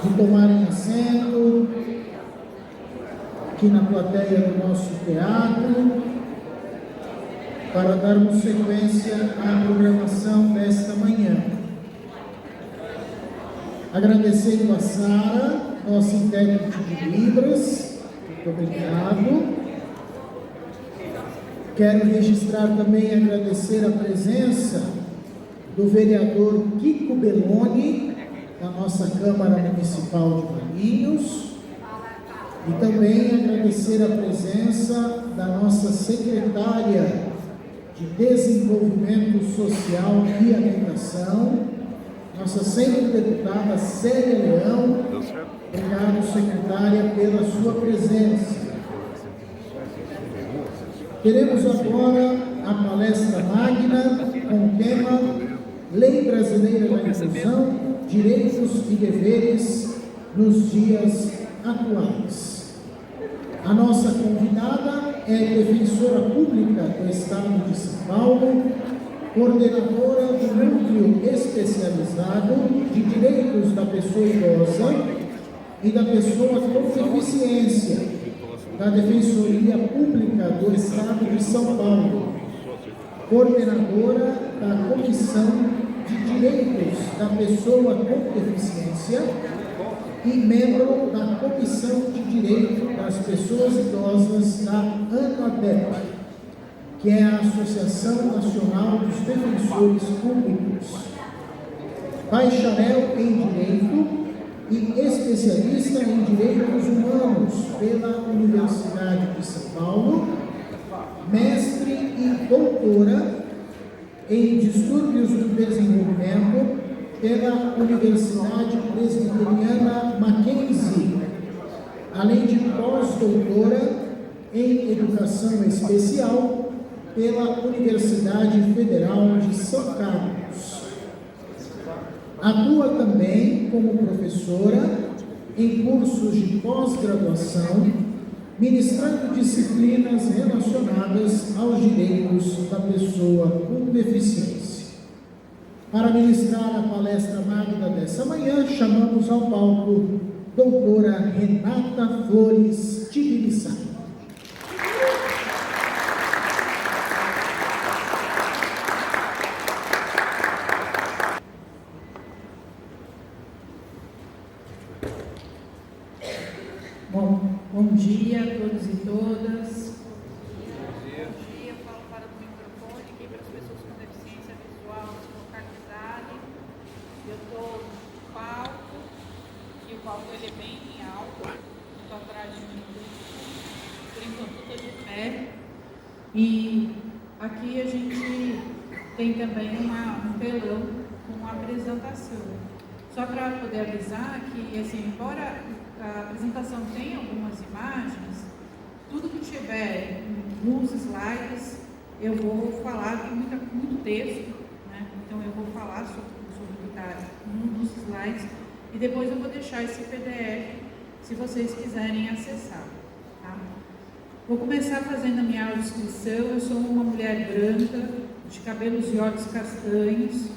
de tomarem assento aqui na plateia do nosso teatro, para darmos sequência à programação desta manhã. Agradecendo a Sara, nossa intérprete de Libras, muito obrigado. Quero registrar também e agradecer a presença do vereador Kiko Belloni, da nossa Câmara Municipal de Valinhos, e também agradecer a presença da nossa secretária de Desenvolvimento Social e Habitação, nossa sempre deputada Célia Leão. Obrigado, secretária, pela sua presença. Teremos agora a palestra magna com o tema Lei Brasileira da Inclusão, Direitos e Deveres nos Dias Atuais. A nossa convidada é defensora pública do Estado de São Paulo, coordenadora do Núcleo Especializado de Direitos da Pessoa Idosa e da Pessoa com Deficiência, da Defensoria Pública do Estado de São Paulo, coordenadora da Comissão de Direitos da Pessoa com Deficiência e membro da Comissão de Direito das Pessoas Idosas da ANADEP, que é a Associação Nacional dos Defensores Públicos, bacharel em Direito e especialista em Direitos Humanos pela Universidade de São Paulo, mestre e doutora em Distúrbios do Desenvolvimento pela Universidade Presbiteriana Mackenzie, além de pós-doutora em Educação Especial pela Universidade Federal de São Carlos. Atua também como professora em cursos de pós-graduação, ministrando disciplinas relacionadas aos direitos da pessoa com deficiência. Para ministrar a palestra magna dessa manhã, chamamos ao palco doutora Renata Flores Tibiriçá. Bom dia a todos e todas. Bom dia, falo para o microfone aqui para as pessoas com deficiência visual se localizarem. Eu estou no palco, e o palco ele é bem alto, estou atrás de mim, por enquanto estou de pé. E aqui a gente tem também um telão com apresentação. Só para poder avisar que, assim, embora a apresentação tenha algumas imagens, tudo que tiver nos slides, eu vou falar, tem muito texto, né? Então eu vou falar sobre o que está nos slides, e depois eu vou deixar esse PDF, se vocês quiserem acessar, tá? Vou começar fazendo a minha audiodescrição. Eu sou uma mulher branca, de cabelos e olhos castanhos,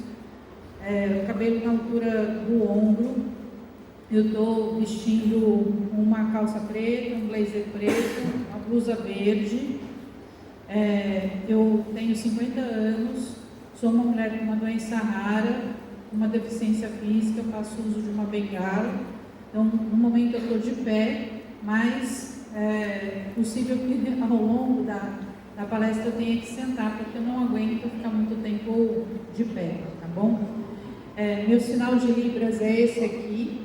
cabelo na altura do ombro. Eu estou vestindo uma calça preta, um blazer preto, uma blusa verde. Eu tenho 50 anos, sou uma mulher com uma doença rara, uma deficiência física, eu faço uso de uma bengala. Então, no momento eu estou de pé, mas é possível que ao longo da palestra eu tenha que sentar, porque eu não aguento ficar muito tempo de pé, tá bom? Meu sinal de Libras é esse aqui.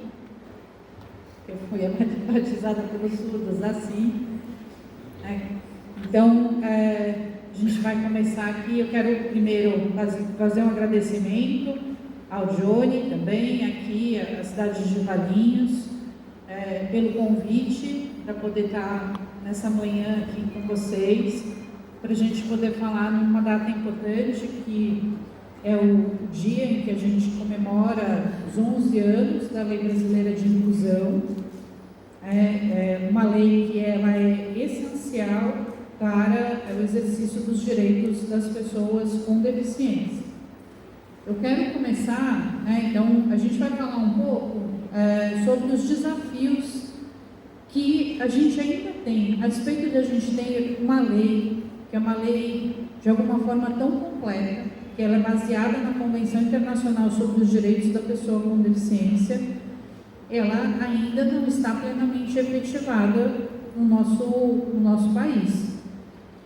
Eu fui batizada pelos surdos assim. Então, a gente vai começar aqui. Eu quero primeiro fazer um agradecimento ao Johnny também, aqui, a cidade de Valinhos, pelo convite para poder estar nessa manhã aqui com vocês, para a gente poder falar numa data importante, que é o dia em que a gente comemora os 11 anos da Lei Brasileira de Inclusão. Uma lei que ela é essencial para o exercício dos direitos das pessoas com deficiência. Eu quero começar, então a gente vai falar um pouco sobre os desafios que a gente ainda tem, a despeito de a gente ter uma lei, que é uma lei de alguma forma tão completa, que ela é baseada na Convenção Internacional sobre os Direitos da Pessoa com Deficiência, ela ainda não está plenamente efetivada no nosso país.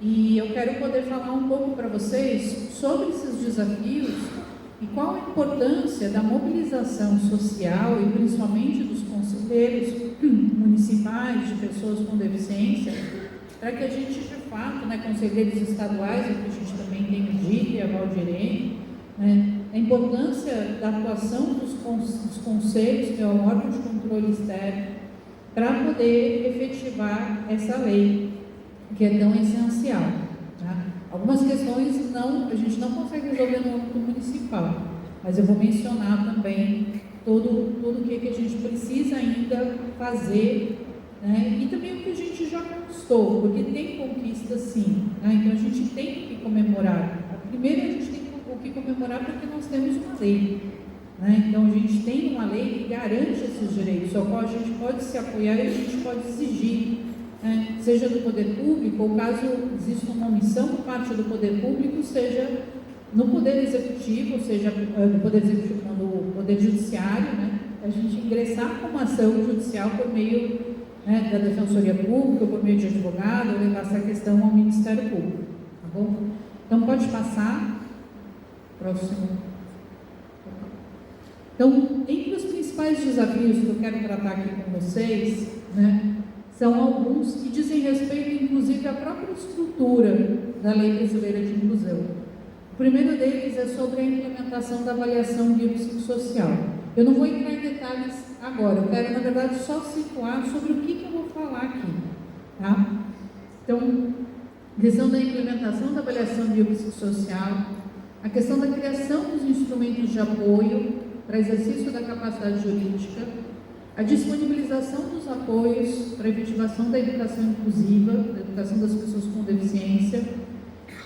E eu quero poder falar um pouco para vocês sobre esses desafios e qual a importância da mobilização social e principalmente dos conselheiros municipais de pessoas com deficiência, para que a gente de fato, conselheiros estaduais, que a gente também tem o Dito e a Valdirene, a importância da atuação dos conselhos, que é o órgão de controle externo, para poder efetivar essa lei, que é tão essencial. Tá? Algumas questões a gente não consegue resolver no âmbito municipal, mas eu vou mencionar também tudo o que a gente precisa ainda fazer, e também o que a gente já conquistou, porque tem conquista sim, então a gente tem que comemorar. Primeiro a gente tem que comemorar porque nós temos uma lei, então a gente tem uma lei que garante esses direitos, ao qual a gente pode se apoiar e a gente pode exigir, seja do poder público, ou caso exista uma omissão por parte do poder público, seja no poder executivo, ou seja, no poder executivo, no poder judiciário, a gente ingressar com uma ação judicial por meio da Defensoria Pública, por meio de advogado, ou levar essa questão ao Ministério Público, tá bom? Então pode passar, próximo. Então, entre os principais desafios que eu quero tratar aqui com vocês, são alguns que dizem respeito, inclusive, à própria estrutura da Lei Brasileira de Inclusão. O primeiro deles é sobre a implementação da avaliação biopsicossocial. Eu não vou entrar em detalhes agora, eu quero, na verdade, só situar sobre o que eu vou falar aqui. Tá? Então, a questão da implementação da avaliação biopsicossocial, a questão da criação dos instrumentos de apoio para exercício da capacidade jurídica, a disponibilização dos apoios para a efetivação da educação inclusiva, da educação das pessoas com deficiência,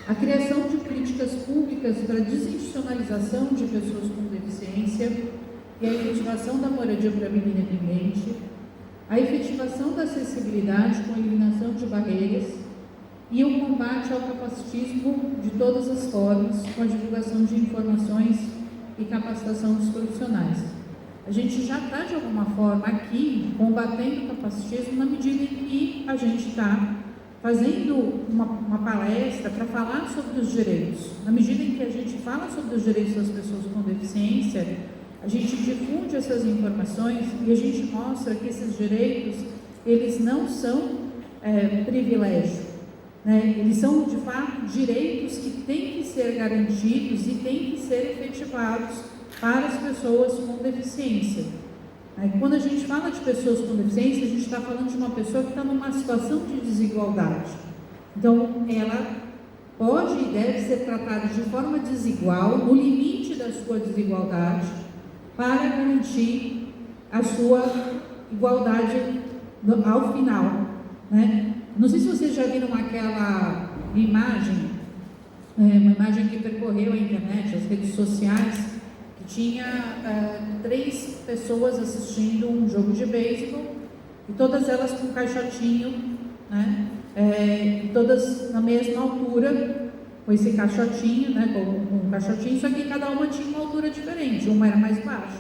a criação de políticas públicas para a desinstitucionalização de pessoas com deficiência e a efetivação da moradia para a vida independente, a efetivação da acessibilidade com a eliminação de barreiras e o combate ao capacitismo de todas as formas, com a divulgação de informações e capacitação dos profissionais. A gente já está, de alguma forma, aqui combatendo o capacitismo na medida em que a gente está fazendo uma palestra para falar sobre os direitos. Na medida em que a gente fala sobre os direitos das pessoas com deficiência, a gente difunde essas informações e a gente mostra que esses direitos, eles não são privilégio, eles são, de fato, direitos que têm que ser garantidos e têm que ser efetivados para as pessoas com deficiência. Quando a gente fala de pessoas com deficiência, a gente está falando de uma pessoa que está numa situação de desigualdade. Então, ela pode e deve ser tratada de forma desigual, no limite da sua desigualdade, para garantir a sua igualdade ao final. Não sei se vocês já viram aquela imagem, uma imagem que percorreu a internet, as redes sociais, que tinha 3 pessoas assistindo um jogo de beisebol, e todas elas com um caixotinho, todas na mesma altura, com esse caixotinho, com um caixotinho, só que cada uma tinha uma altura diferente, uma era mais baixa,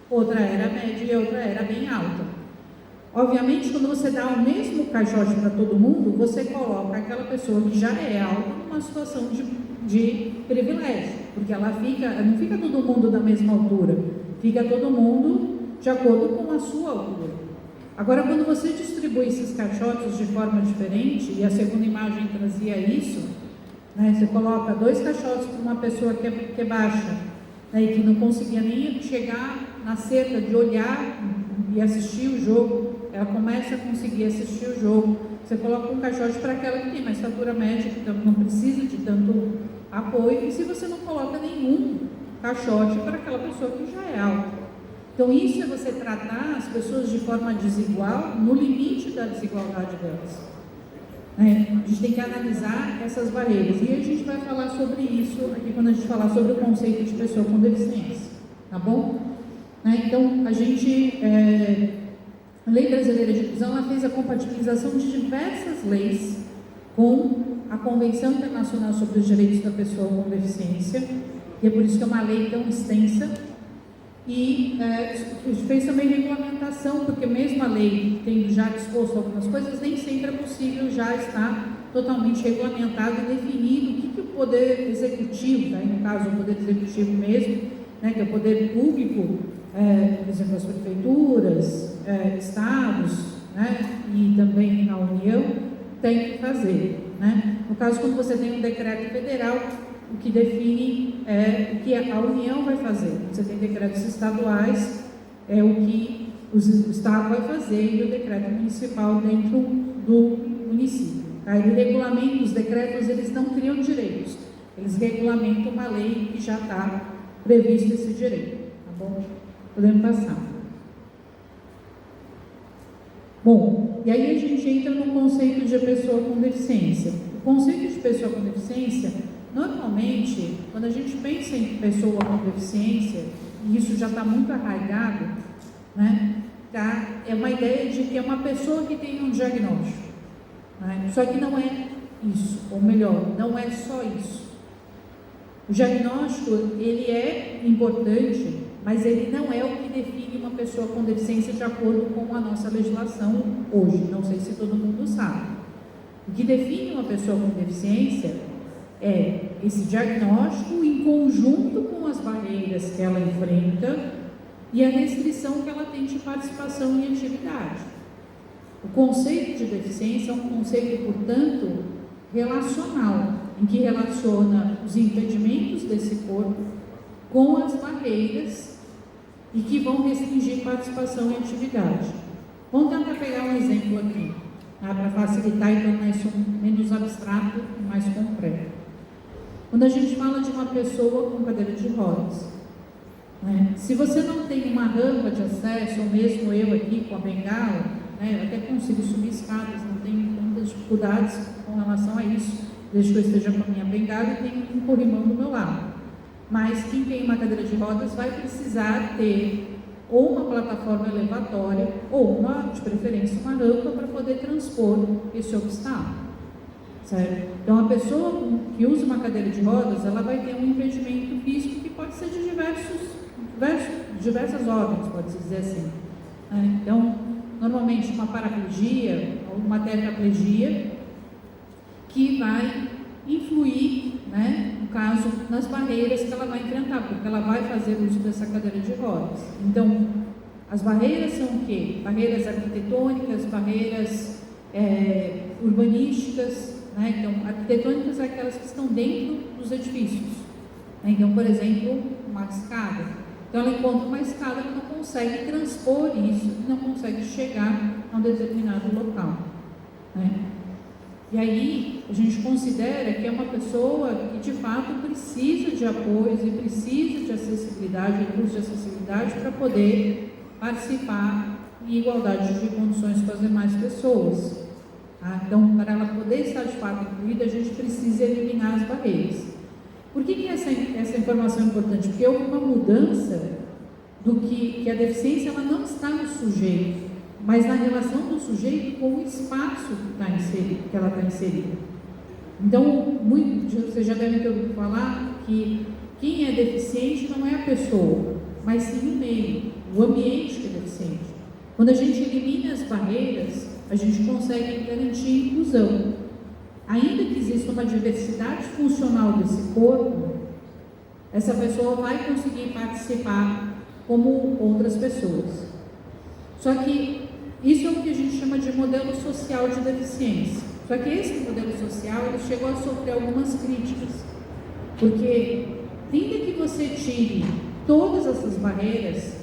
outra era média e outra era bem alta. Obviamente, quando você dá o mesmo caixote para todo mundo, você coloca aquela pessoa que já é alta numa situação de privilégio, porque ela não fica todo mundo da mesma altura, fica todo mundo de acordo com a sua altura. Agora, quando você distribui esses caixotes de forma diferente, e a segunda imagem trazia isso, você coloca 2 caixotes para uma pessoa que é baixa, e que não conseguia nem chegar na cerca de olhar e assistir o jogo, ela começa a conseguir assistir o jogo. Você coloca um caixote para aquela que tem uma estatura média, que não precisa de tanto apoio, e se você não coloca nenhum caixote para aquela pessoa que já é alta. Então isso é você tratar as pessoas de forma desigual, no limite da desigualdade delas. A gente tem que analisar essas barreiras, e a gente vai falar sobre isso aqui quando a gente falar sobre o conceito de pessoa com deficiência, tá bom? né? Então, a Lei Brasileira de Inclusão, ela fez a compatibilização de diversas leis com a Convenção Internacional sobre os Direitos da Pessoa com Deficiência, e é por isso que é uma lei tão extensa, e fez também regulamentação, porque mesmo a lei tendo já disposto algumas coisas, nem sempre é possível já estar totalmente regulamentado e definido o que o Poder Executivo, né, no caso o Poder Executivo mesmo, né, que é o poder público, por exemplo, as prefeituras, estados, né, e também a União, tem que fazer, né? No caso, quando você tem um decreto federal, o que define o que a União vai fazer. Você tem decretos estaduais, é o que o Estado vai fazer, e o decreto municipal dentro do município. Tá? E o regulamento, os decretos, eles não criam direitos, eles regulamentam uma lei que já está previsto esse direito. Tá bom? Podemos passar. Bom, e aí a gente entra no conceito de pessoa com deficiência. O conceito de pessoa com deficiência, normalmente, quando a gente pensa em pessoa com deficiência, e isso já está muito arraigado, né, tá? É uma ideia de que é uma pessoa que tem um diagnóstico, né? Só que não é isso, ou melhor, não é só isso. O diagnóstico, ele é importante, mas ele não é o que define uma pessoa com deficiência de acordo com a nossa legislação hoje. Não sei se todo mundo sabe. O que define uma pessoa com deficiência é esse diagnóstico em conjunto com as barreiras que ela enfrenta e a restrição que ela tem de participação em atividade. O conceito de deficiência é um conceito, portanto, relacional, em que relaciona os impedimentos desse corpo com as barreiras e que vão restringir participação em atividade. Vamos tentar pegar um exemplo aqui, tá, para facilitar e tornar isso menos abstrato e mais concreto. Quando a gente fala de uma pessoa com cadeira de rodas, né, se você não tem uma rampa de acesso, ou mesmo eu aqui com a bengala, né, eu até consigo subir escadas, não tenho muitas dificuldades com relação a isso, desde que eu esteja com a minha bengala e tenho um corrimão do meu lado. Mas quem tem uma cadeira de rodas vai precisar ter ou uma plataforma elevatória ou, de preferência, uma rampa para poder transpor esse obstáculo, certo? Então, a pessoa que usa uma cadeira de rodas, ela vai ter um impedimento físico que pode ser de diversas ordens, pode-se dizer assim, né? Então, normalmente uma paraplegia ou uma tetraplegia que vai influir, né, no caso, nas barreiras que ela vai enfrentar, porque ela vai fazer uso dessa cadeira de rodas. Então, as barreiras são o quê? Barreiras arquitetônicas, barreiras urbanísticas, né? Então, arquitetônicas são aquelas que estão dentro dos edifícios, né? Então, por exemplo, uma escada. Então, ela encontra uma escada, ela não consegue transpor isso, não consegue chegar a um determinado local, né? E aí, a gente considera que é uma pessoa que, de fato, precisa de apoios e precisa de acessibilidade, recursos de acessibilidade, para poder participar em igualdade de condições com as demais pessoas. Tá? Então, para ela poder estar, de fato, incluída, a gente precisa eliminar as barreiras. Por que essa informação é importante? Porque houve uma mudança do que a deficiência ela não está no sujeito, mas na relação do sujeito com o espaço que ela está inserida. Então, vocês já devem ter ouvido falar que quem é deficiente não é a pessoa, mas sim o meio, o ambiente que é deficiente. Quando a gente elimina as barreiras, a gente consegue garantir a inclusão. Ainda que exista uma diversidade funcional desse corpo, essa pessoa vai conseguir participar como outras pessoas. Só que isso é o que a gente chama de modelo social de deficiência. Só que esse modelo social ele chegou a sofrer algumas críticas, porque ainda que você tire todas essas barreiras,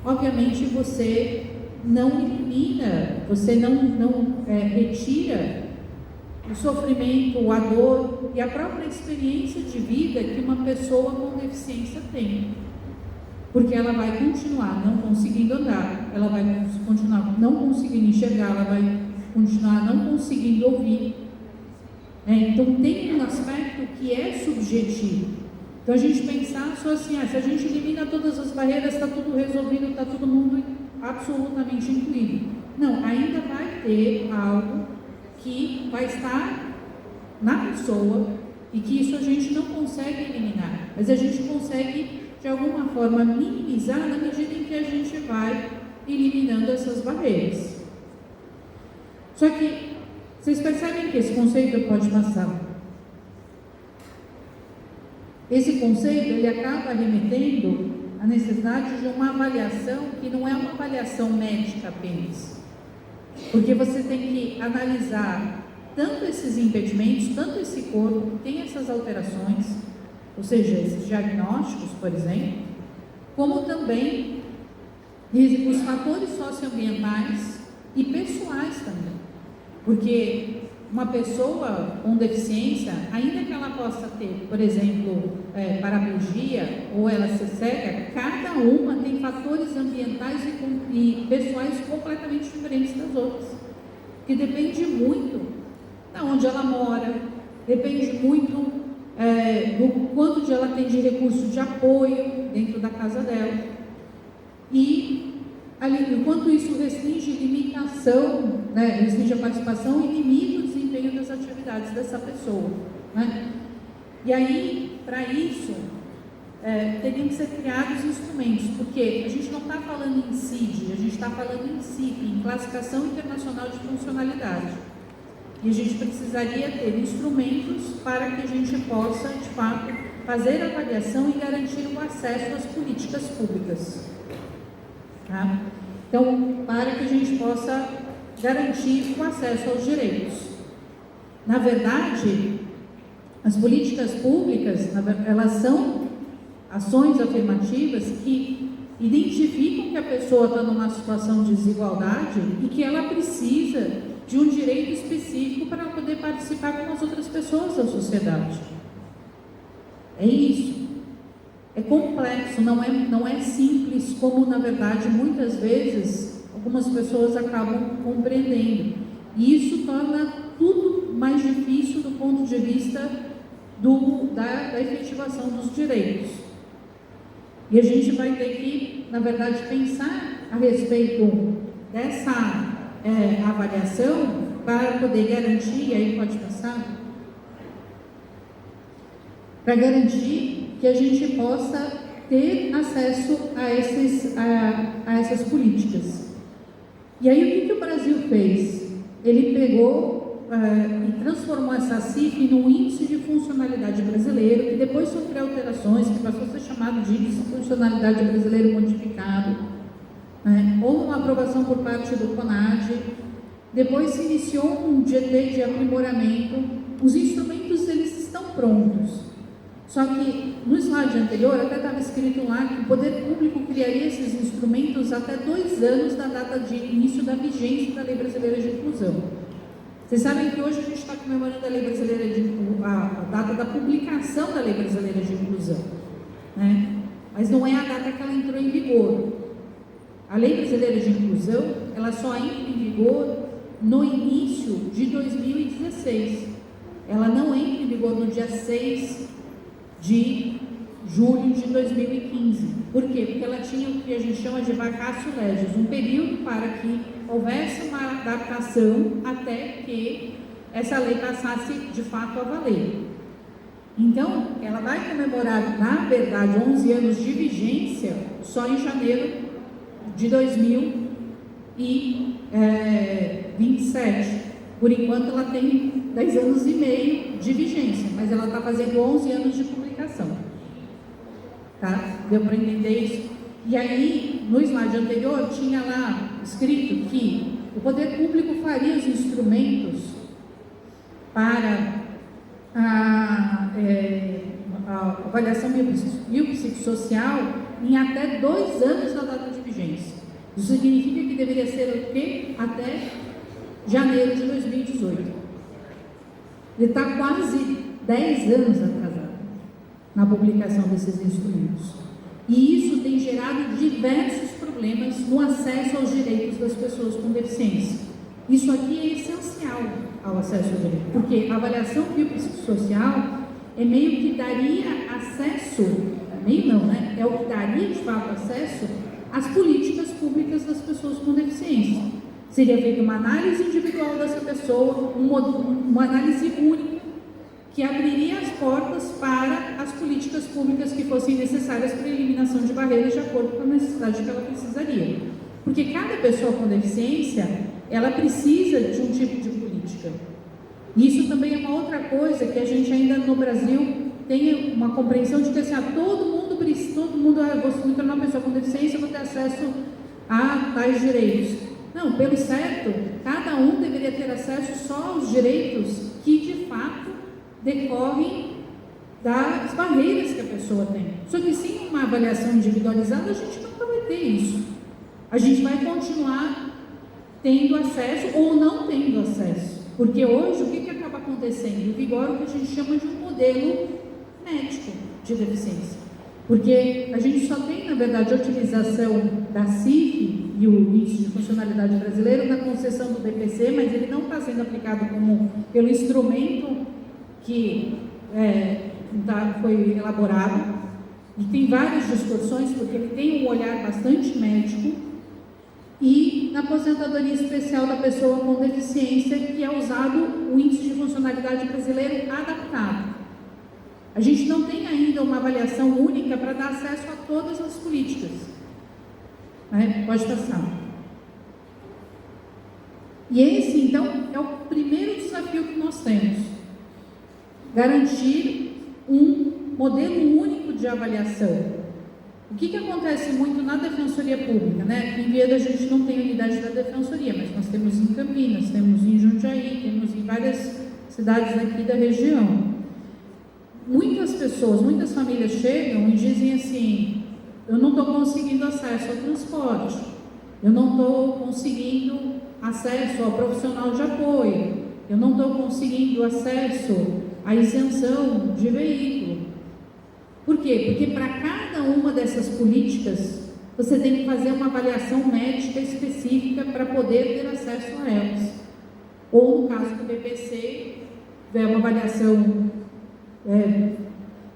obviamente você não elimina, você não retira o sofrimento, a dor e a própria experiência de vida que uma pessoa com deficiência tem. Porque ela vai continuar não conseguindo andar, ela vai continuar não conseguindo enxergar, ela vai continuar não conseguindo ouvir. Então tem um aspecto que é subjetivo, Então a gente pensar só assim, se a gente elimina todas as barreiras, está tudo resolvido, está todo mundo absolutamente incluído. Não, ainda vai ter algo que vai estar na pessoa e que isso a gente não consegue eliminar, mas a gente consegue de alguma forma minimizar na medida em que a gente vai eliminando essas barreiras. Só que vocês percebem que esse conceito pode passar. Esse conceito ele acaba remetendo à necessidade de uma avaliação que não é uma avaliação médica apenas, porque você tem que analisar tanto esses impedimentos, tanto esse corpo que tem essas alterações, ou seja, esses diagnósticos, por exemplo, como também os fatores socioambientais e pessoais também, porque uma pessoa com deficiência, ainda que ela possa ter, por exemplo, paraplegia ou ela ser cega, cada uma tem fatores ambientais e pessoais completamente diferentes das outras, que depende muito de onde ela mora, depende muito do quanto ela tem de recurso de apoio dentro da casa dela, e enquanto isso restringe limitação, restringe a participação e limita o desempenho das atividades dessa pessoa, né? E aí, para isso, teriam que ser criados instrumentos, porque a gente não está falando em CID, a gente está falando em CIP, em Classificação Internacional de Funcionalidade, e a gente precisaria ter instrumentos para que a gente possa, de fato, fazer a avaliação e garantir o acesso às políticas públicas. Tá? Então, para que a gente possa garantir o acesso aos direitos. Na verdade, as políticas públicas, elas são ações afirmativas que identificam que a pessoa está numa situação de desigualdade e que ela precisa de um direito específico para poder participar com as outras pessoas da sociedade. É isso. É complexo, não é simples como, na verdade, muitas vezes, algumas pessoas acabam compreendendo. E isso torna tudo mais difícil do ponto de vista da efetivação dos direitos. E a gente vai ter que, na verdade, pensar a respeito dessa avaliação para poder garantir, e aí pode passar, para garantir que a gente possa ter acesso a essas políticas. E aí o que o Brasil fez? Ele pegou e transformou essa CIF num índice de funcionalidade brasileiro, que depois sofreu alterações, que passou a ser chamado de índice de funcionalidade brasileiro modificado, houve uma aprovação por parte do CONAD, depois se iniciou um GT de aprimoramento. Os instrumentos eles estão prontos. Só que no slide anterior até estava escrito lá que o poder público criaria esses instrumentos até 2 anos da data de início da vigência da Lei Brasileira de Inclusão. Vocês sabem que hoje a gente está comemorando a Lei Brasileira a data da publicação da Lei Brasileira de Inclusão, né? Mas não é a data que ela entrou em vigor. A Lei Brasileira de Inclusão, ela só entra em vigor no início de 2016. Ela não entra em vigor no dia 6 de julho de 2015. Por quê? Porque ela tinha o que a gente chama de vacatio legis, um período para que houvesse uma adaptação até que essa lei passasse de fato a valer. Então, ela vai comemorar, na verdade, 11 anos de vigência só em janeiro de 2027. Por enquanto, ela tem 10 anos e meio de vigência, mas ela está fazendo 11 anos de publicação. Tá? Deu para entender isso? E aí, no slide anterior, tinha lá escrito que o poder público faria os instrumentos para a avaliação biopsicossocial em até 2 anos da data de vigência. Isso significa que deveria ser o quê? Até janeiro de 2018. Ele está quase 10 anos atrasado na publicação desses instrumentos. E isso tem gerado diversos problemas no acesso aos direitos das pessoas com deficiência. Isso aqui é essencial ao acesso ao direito, porque a avaliação biopsicossocial, é meio que daria acesso, meio não, né? É o que daria de fato acesso às políticas públicas das pessoas com deficiência. Seria feita uma análise individual dessa pessoa, uma análise única, que abriria as portas para as políticas públicas que fossem necessárias para a eliminação de barreiras de acordo com a necessidade que ela precisaria. Porque cada pessoa com deficiência, ela precisa de um tipo de política. Isso também é uma outra coisa que a gente ainda no Brasil tem uma compreensão de que assim, todo mundo, eu vou me tornar uma pessoa com deficiência, eu vou ter acesso a tais direitos. Não, pelo certo, cada um deveria ter acesso só aos direitos que de fato decorrem das barreiras que a pessoa tem. Só que sem uma avaliação individualizada, a gente nunca vai ter isso. A gente vai continuar tendo acesso ou não tendo acesso. Porque hoje, o que acaba acontecendo? Vigora o que a gente chama de um modelo médico de deficiência. Porque a gente só tem, na verdade, a utilização da CIF e o Índice de Funcionalidade Brasileiro na concessão do DPC, mas ele não está sendo aplicado pelo instrumento que foi elaborado. E tem várias discussões, porque ele tem um olhar bastante médico. E na aposentadoria especial da pessoa com deficiência, que é usado o Índice de Funcionalidade Brasileiro adaptado. A gente não tem ainda uma avaliação única para dar acesso a todas as políticas. Pode passar. E esse, então, é o primeiro desafio que nós temos. Garantir um modelo único de avaliação. O que acontece muito na Defensoria Pública, né? Aqui em Vieda a gente não tem unidade da Defensoria, mas nós temos em Campinas, temos em Jundiaí, temos em várias cidades aqui da região. Muitas pessoas, muitas famílias chegam e dizem assim: eu não estou conseguindo acesso ao transporte, eu não estou conseguindo acesso ao profissional de apoio, eu não estou conseguindo acesso à isenção de veículo. Por quê? Porque para cada uma dessas políticas, você tem que fazer uma avaliação médica específica para poder ter acesso a elas. Ou, no caso do BPC, é uma avaliação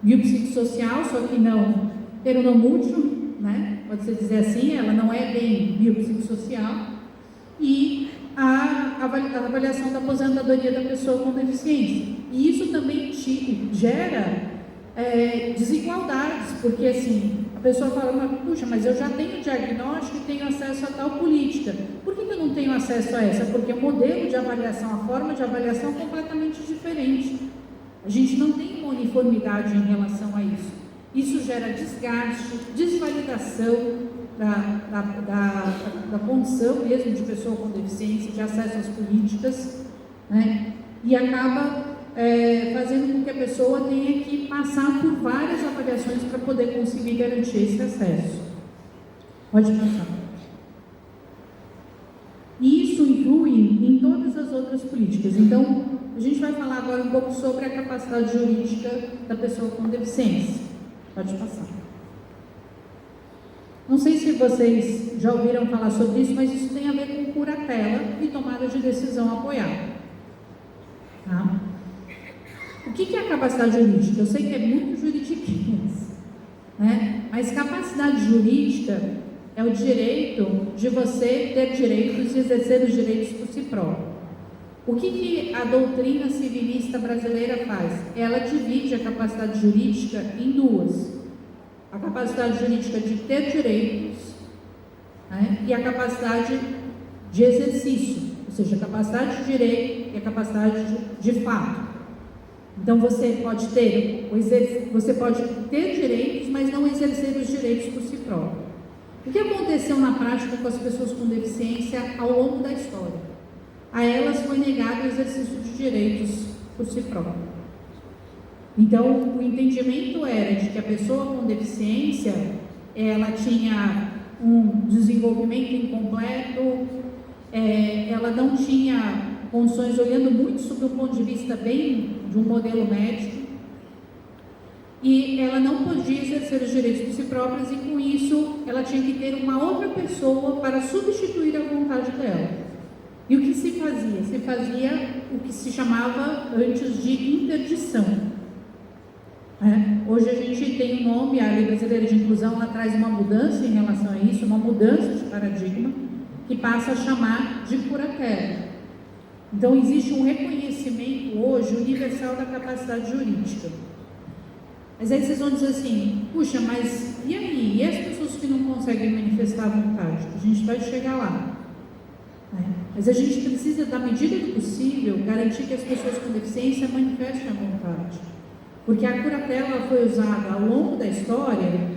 biopsicossocial, só que não peronomútil, né? Pode-se dizer assim, ela não é bem biopsicossocial. E a avaliação da aposentadoria da pessoa com deficiência. E isso também gera desigualdades, porque assim, a pessoa fala: puxa, mas eu já tenho diagnóstico e tenho acesso a tal política, por que eu não tenho acesso a essa? Porque o modelo de avaliação, a forma de avaliação é completamente diferente. A gente não tem uma uniformidade em relação a isso. Isso gera desgaste, desvalidação da condição mesmo de pessoa com deficiência, de acesso às políticas, né? E acaba fazendo com que a pessoa tenha que passar por várias avaliações para poder conseguir garantir esse acesso. Pode passar. E isso influi em todas as outras políticas. Então, a gente vai falar agora um pouco sobre a capacidade jurídica da pessoa com deficiência. Pode passar. Não sei se vocês já ouviram falar sobre isso, mas isso tem a ver com curatela e tomada de decisão apoiada. Tá? O que é a capacidade jurídica? Eu sei que é muito juridiquês, né? Mas capacidade jurídica é o direito de você ter direitos e exercer os direitos por si próprio. O que a doutrina civilista brasileira faz? Ela divide a capacidade jurídica em duas: a capacidade jurídica de ter direitos, né? E a capacidade de exercício, ou seja, a capacidade de direito e a capacidade de fato. Então você pode ter direitos, mas não exercer os direitos por si próprio. O que aconteceu na prática com as pessoas com deficiência ao longo da história? A elas foi negado o exercício de direitos por si próprio. Então, o entendimento era de que a pessoa com deficiência, ela tinha um desenvolvimento incompleto, ela não tinha condições, olhando muito sob o ponto de vista bem de um modelo médico, e ela não podia exercer os direitos por si própria, e com isso ela tinha que ter uma outra pessoa para substituir a vontade dela. E o que se fazia? Se fazia o que se chamava antes de interdição. Hoje a gente tem um nome, a Lei Brasileira de Inclusão, ela traz uma mudança em relação a isso, uma mudança de paradigma, que passa a chamar de curatela. Então existe um reconhecimento hoje universal da capacidade jurídica. Mas aí vocês vão dizer assim, puxa, mas e aí? E as pessoas que não conseguem manifestar a vontade? A gente vai chegar lá. Mas a gente precisa, da medida do possível, garantir que as pessoas com deficiência manifestem a vontade. Porque a curatela foi usada ao longo da história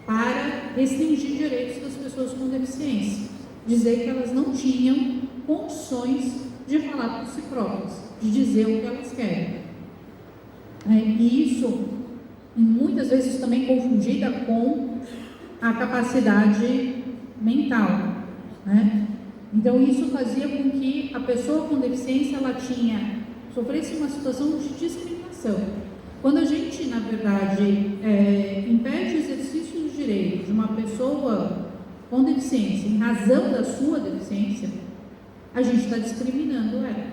para restringir direitos das pessoas com deficiência. Dizer que elas não tinham condições de falar por si próprias, de dizer o que elas querem. E isso, muitas vezes, também confundida com a capacidade mental. Então, isso fazia com que a pessoa com deficiência ela sofresse uma situação de discriminação. Quando a gente, na verdade, impede o exercício do direito de uma pessoa com deficiência, em razão da sua deficiência, a gente está discriminando ela.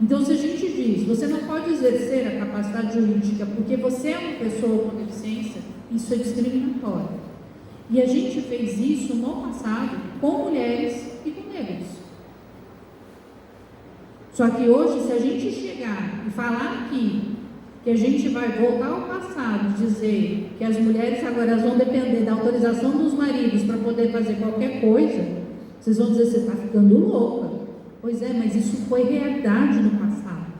Então, se a gente diz, você não pode exercer a capacidade jurídica porque você é uma pessoa com deficiência, isso é discriminatório. E a gente fez isso no passado com mulheres e com negros. Só que hoje, se a gente chegar e falar aqui que a gente vai voltar ao passado, dizer que as mulheres agora vão depender da autorização dos maridos para poder fazer qualquer coisa, vocês vão dizer, você está ficando louca. Pois é, mas isso foi realidade no passado.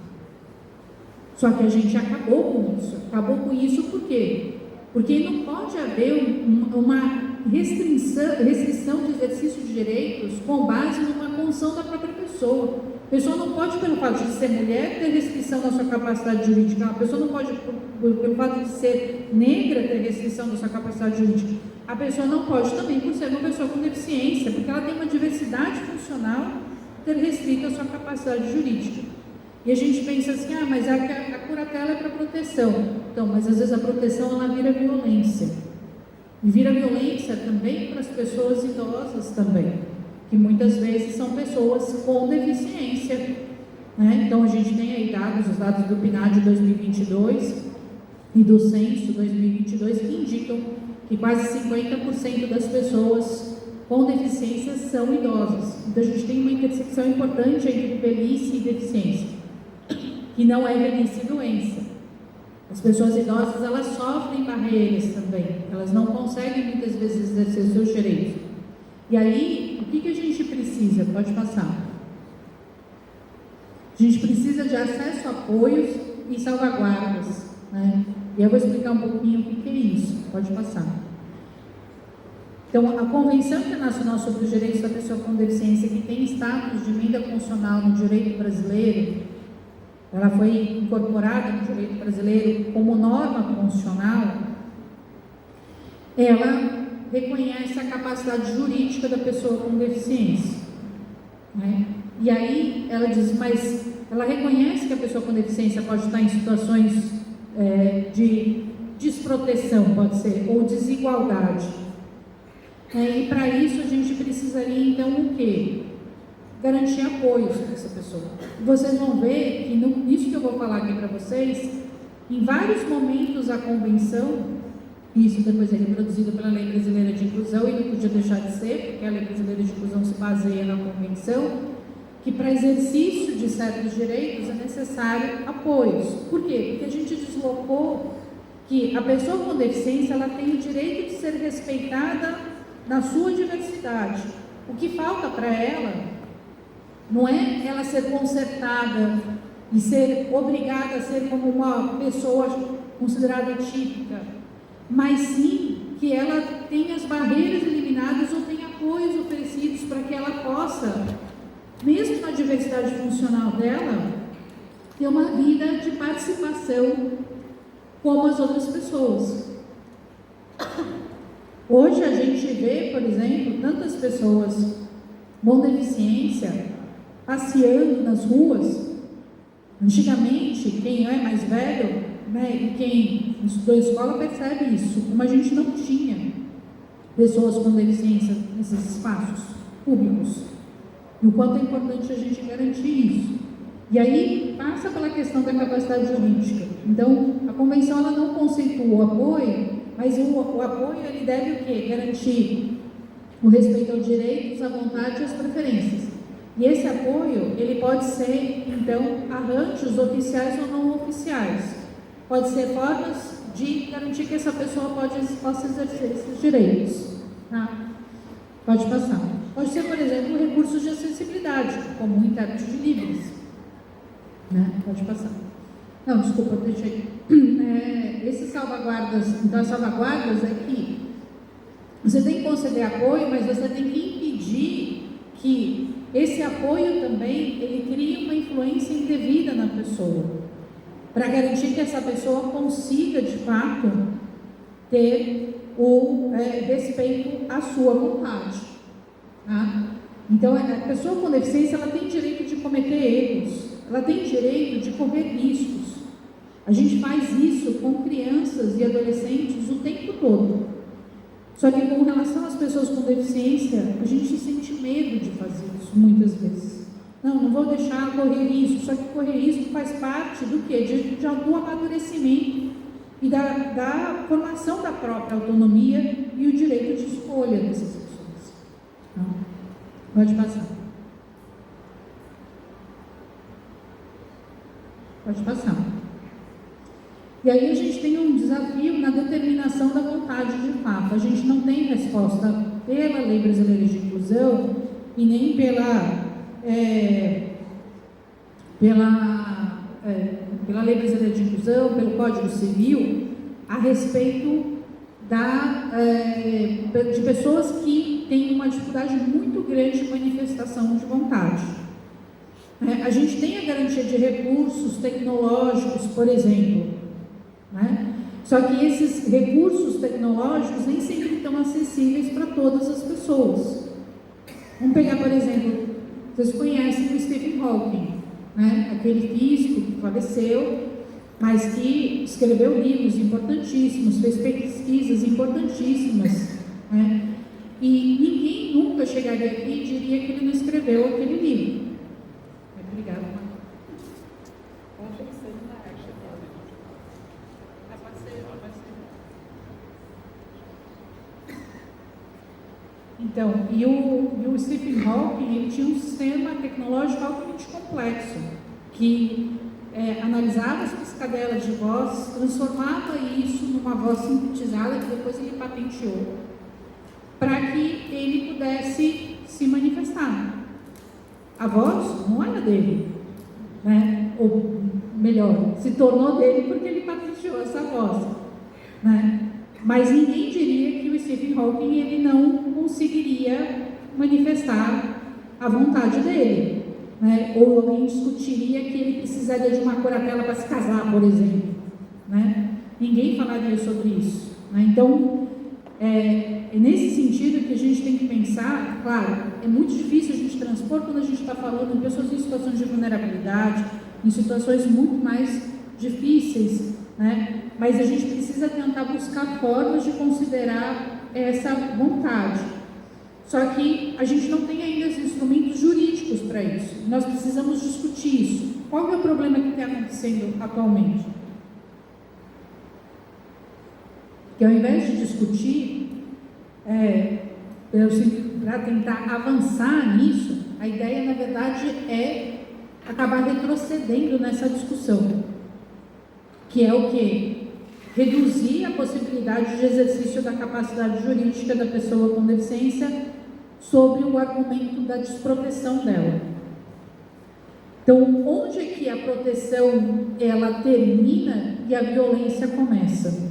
Só que a gente acabou com isso. Acabou com isso por quê? Porque não pode haver uma restrição de exercício de direitos com base numa condição da própria pessoa. A pessoa não pode, pelo fato de ser mulher, ter restrição da sua capacidade jurídica. A pessoa não pode, pelo fato de ser negra, ter restrição da sua capacidade jurídica. A pessoa não pode também, por ser uma pessoa com deficiência, porque ela tem uma diversidade funcional, ter restrito a sua capacidade jurídica. E a gente pensa assim, mas a curatela é para proteção. Então, mas às vezes a proteção ela vira violência. E vira violência também para as pessoas idosas também, que muitas vezes são pessoas com deficiência. Então a gente tem aí os dados do PNAD 2022 e do Censo 2022 que indicam que quase 50% das pessoas com deficiência são idosas. Então a gente tem uma intersecção importante entre velhice e deficiência, que não é velhice e doença. As pessoas idosas, elas sofrem barreiras também, elas não conseguem muitas vezes exercer seus direitos. E aí, o que a gente precisa? Pode passar. A gente precisa de acesso a apoios e salvaguardas, E eu vou explicar um pouquinho o que é isso. Pode passar. Então, a Convenção Internacional sobre os Direitos da Pessoa com Deficiência, que tem status de emenda constitucional no direito brasileiro, ela foi incorporada no direito brasileiro como norma constitucional, ela reconhece a capacidade jurídica da pessoa com deficiência. E aí, ela diz, mas ela reconhece que a pessoa com deficiência pode estar em situações de desproteção, pode ser, ou desigualdade. E para isso a gente precisaria então o quê? Garantir apoios para essa pessoa. Vocês vão ver que nisso que eu vou falar aqui para vocês, em vários momentos a convenção, isso depois é reproduzido pela Lei Brasileira de Inclusão e não podia deixar de ser, porque a Lei Brasileira de Inclusão se baseia na convenção, que para exercício de certos direitos é necessário apoios. Por quê? Porque a gente deslocou que a pessoa com deficiência ela tem o direito de ser respeitada na sua diversidade. O que falta para ela não é ela ser consertada e ser obrigada a ser como uma pessoa considerada típica, mas sim que ela tenha as barreiras eliminadas ou tenha apoios oferecidos para que ela possa, mesmo na diversidade funcional dela, ter uma vida de participação como as outras pessoas. Hoje a gente vê, por exemplo, tantas pessoas com deficiência passeando nas ruas. Antigamente, quem é mais velho, e quem estudou escola percebe isso, como a gente não tinha pessoas com deficiência nesses espaços públicos. E o quanto é importante a gente garantir isso. E aí passa pela questão da capacidade jurídica. Então, a convenção ela não conceitua o apoio, mas o apoio ele deve o quê? Garantir o respeito aos direitos, à vontade e às preferências. E esse apoio, ele pode ser, então, arranjos oficiais ou não oficiais. Pode ser formas de garantir que essa pessoa possa exercer esses direitos. Tá? Pode passar. Pode ser, por exemplo, recursos de acessibilidade, como o intérprete de Libras. Né? Pode passar. Não, desculpa, deixei. Esses salvaguardas, então as salvaguardas é que você tem que conceder apoio, mas você tem que impedir que esse apoio também, ele crie uma influência indevida na pessoa, para garantir que essa pessoa consiga, de fato, ter o respeito à sua vontade. Tá? Então, a pessoa com deficiência, ela tem direito de cometer erros, ela tem direito de correr riscos. A gente faz isso com crianças e adolescentes o tempo todo. Só que com relação às pessoas com deficiência, a gente sente medo de fazer isso, muitas vezes. Não vou deixar correr risco, só que correr risco faz parte do quê? De algum amadurecimento e da formação da própria autonomia e o direito de escolha dessas pessoas. Então, pode passar. Pode passar. E aí a gente tem um desafio na determinação da vontade de fato. A gente não tem resposta pela Lei Brasileira de Inclusão e nem pela Lei Brasileira de Inclusão, pelo Código Civil, a respeito de pessoas que têm uma dificuldade muito grande de manifestação de vontade. A gente tem a garantia de recursos tecnológicos, por exemplo, né? Só que esses recursos tecnológicos nem sempre estão acessíveis para todas as pessoas. Vamos pegar, por exemplo, vocês conhecem o Stephen Hawking, né? Aquele físico que faleceu, mas que escreveu livros importantíssimos, fez pesquisas importantíssimas, né? E ninguém nunca chegaria aqui e diria que ele não escreveu aquele livro. Obrigada, Marcos. Então, e o Stephen Hawking, ele tinha um sistema tecnológico altamente complexo, que analisava as piscadelas de voz, transformava isso numa voz sintetizada, que depois ele patenteou, para que ele pudesse se manifestar. A voz não era dele, né? Ou melhor, se tornou dele porque ele patenteou essa voz, né? Mas ninguém diria que o Stephen Hawking ele não conseguiria manifestar a vontade dele, né? Ou alguém discutiria que ele precisaria de uma curatela para se casar, por exemplo, né? Ninguém falaria sobre isso, né? Então, é nesse sentido que a gente tem que pensar. Claro, é muito difícil a gente transpor quando a gente está falando de pessoas em situações de vulnerabilidade, em situações muito mais difíceis, né? Mas a gente precisa tentar buscar formas de considerar essa vontade. Só que a gente não tem ainda os instrumentos jurídicos para isso. Nós precisamos discutir isso. Qual é o problema que está acontecendo atualmente? Que ao invés de discutir, para tentar avançar nisso, a ideia, na verdade, é acabar retrocedendo nessa discussão. Que é o quê? Reduzir a possibilidade de exercício da capacidade jurídica da pessoa com deficiência sobre o argumento da desproteção dela. Então, onde é que a proteção ela termina e a violência começa?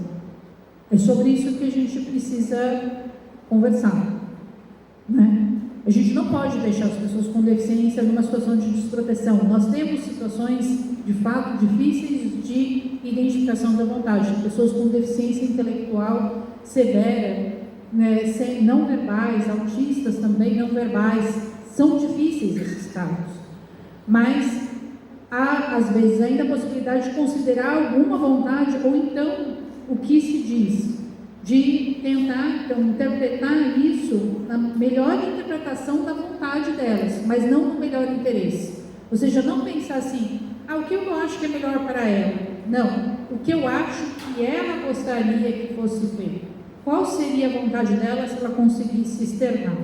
É sobre isso que a gente precisa conversar, né? A gente não pode deixar as pessoas com deficiência numa situação de desproteção. Nós temos situações, de fato, difíceis de identificação da vontade. Pessoas com deficiência intelectual severa, né, não verbais, autistas também não verbais, são difíceis esses casos. Mas há, às vezes, ainda a possibilidade de considerar alguma vontade, ou então, o que se diz, de tentar, então, interpretar isso na melhor interpretação da vontade delas, mas não no melhor interesse. Ou seja, não pensar assim, o que eu acho que é melhor para ela. Não. o que eu acho que ela gostaria que fosse feito. Qual seria a vontade dela se ela conseguisse externar?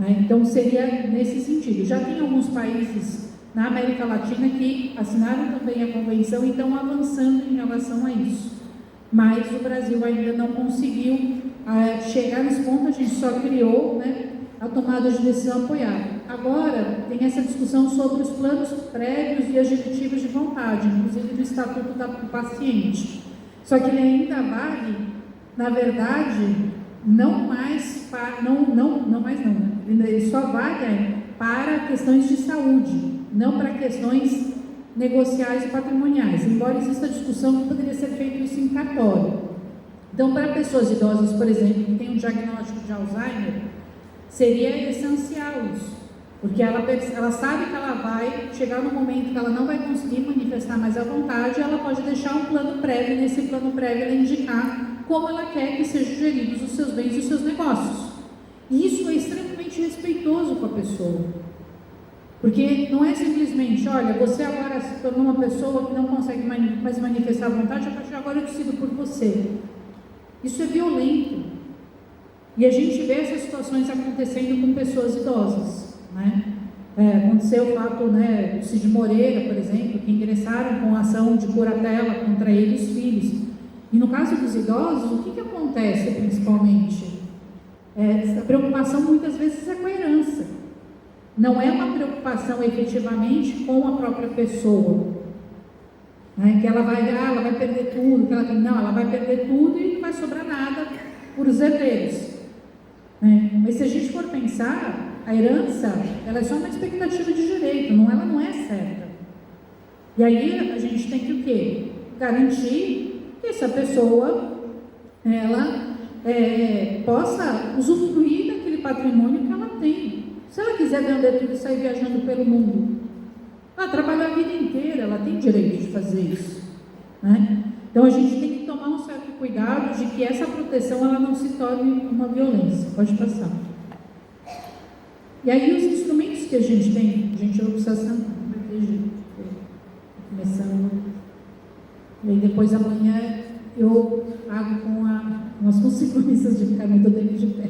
Então, seria nesse sentido. Já tem alguns países na América Latina que assinaram também a convenção e estão avançando em relação a isso. Mas o Brasil ainda não conseguiu chegar nesse ponto, a gente só criou, né, a tomada de decisão apoiada. Agora, tem essa discussão sobre os planos prévios e as diretivas de vontade, inclusive do Estatuto do Paciente. Só que ele ainda vale, na verdade, ele só vale para questões de saúde, não para questões negociais e patrimoniais, embora exista a discussão que poderia ser feito isso em cartório. Então, para pessoas idosas, por exemplo, que têm um diagnóstico de Alzheimer, seria essencial isso, porque ela sabe que ela vai chegar no momento que ela não vai conseguir manifestar mais a vontade, ela pode deixar um plano prévio, e nesse plano prévio ela indicar como ela quer que sejam geridos os seus bens e os seus negócios. E isso é extremamente respeitoso com a pessoa, porque não é simplesmente, olha, você agora se tornou uma pessoa que não consegue mais manifestar a vontade, a partir de agora eu decido por você. Isso é violento. E a gente vê essas situações acontecendo com pessoas idosas, né? Aconteceu o fato, né, do Cid Moreira, por exemplo, que ingressaram com ação de curatela contra ele e os filhos. E no caso dos idosos, o que acontece principalmente? A preocupação muitas vezes é com a herança. Não é uma preocupação efetivamente com a própria pessoa, né? Que ela vai perder tudo, que ela vai perder tudo e não vai sobrar nada por os herdeiros. Mas se a gente for pensar, a herança, ela é só uma expectativa de direito, ela não é certa. E aí a gente tem que o quê? Garantir que essa pessoa, ela possa usufruir daquele patrimônio que ela tem. Se ela quiser vender tudo e sair viajando pelo mundo, ela trabalhou a vida inteira, ela tem direito de fazer isso, né? Então a gente tem que tomar um certo cuidado de que essa proteção ela não se torne uma violência. Pode passar. E aí os instrumentos que a gente tem, gente, eu preciso sentar, começando, e aí depois amanhã eu pago com as consequências de ficar muito tempo de pé.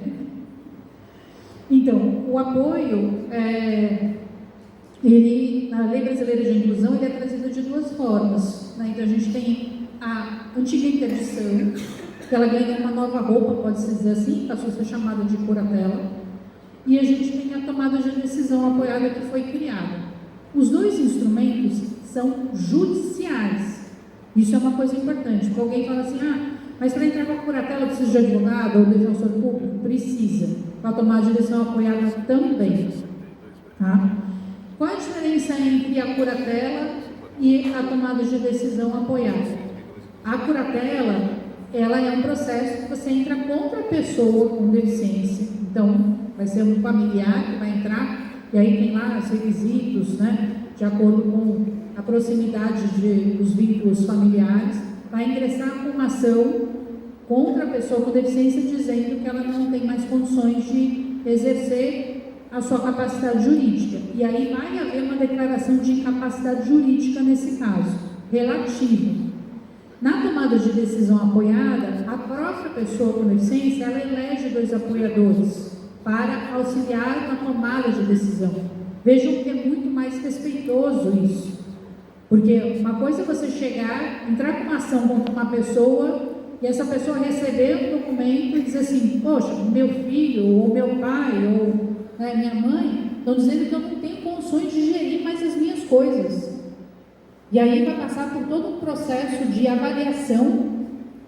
Então, o apoio, ele, na Lei Brasileira de Inclusão, ele é trazido de duas formas, né? Então a gente tem a antiga interdição, que ela ganha uma nova roupa, pode-se dizer assim, passou a ser chamada de curatela, e a gente tem a tomada de decisão apoiada que foi criada. Os dois instrumentos são judiciais. Isso é uma coisa importante, porque alguém fala assim, mas para entrar com a curatela precisa de advogado ou defensor público? Precisa. Para tomar a direção apoiada também. Tá? Qual a diferença entre a curatela e a tomada de decisão apoiada? A curatela, ela é um processo que você entra contra a pessoa com deficiência. Então, vai ser um familiar que vai entrar, e aí tem lá os requisitos, né, de acordo com a proximidade dos vínculos familiares, vai ingressar com uma ação contra a pessoa com deficiência, dizendo que ela não tem mais condições de exercer a sua capacidade jurídica. E aí vai haver uma declaração de incapacidade jurídica nesse caso, relativa. Na tomada de decisão apoiada, a própria pessoa com deficiência, ela elege 2 apoiadores para auxiliar na tomada de decisão. Vejam que é muito mais respeitoso isso. Porque uma coisa é você chegar, entrar com uma ação contra uma pessoa e essa pessoa receber um documento e dizer assim, poxa, meu filho, ou meu pai, ou minha mãe, estão dizendo que eu não tenho condições de gerir mais as minhas coisas. E aí vai passar por todo um processo de avaliação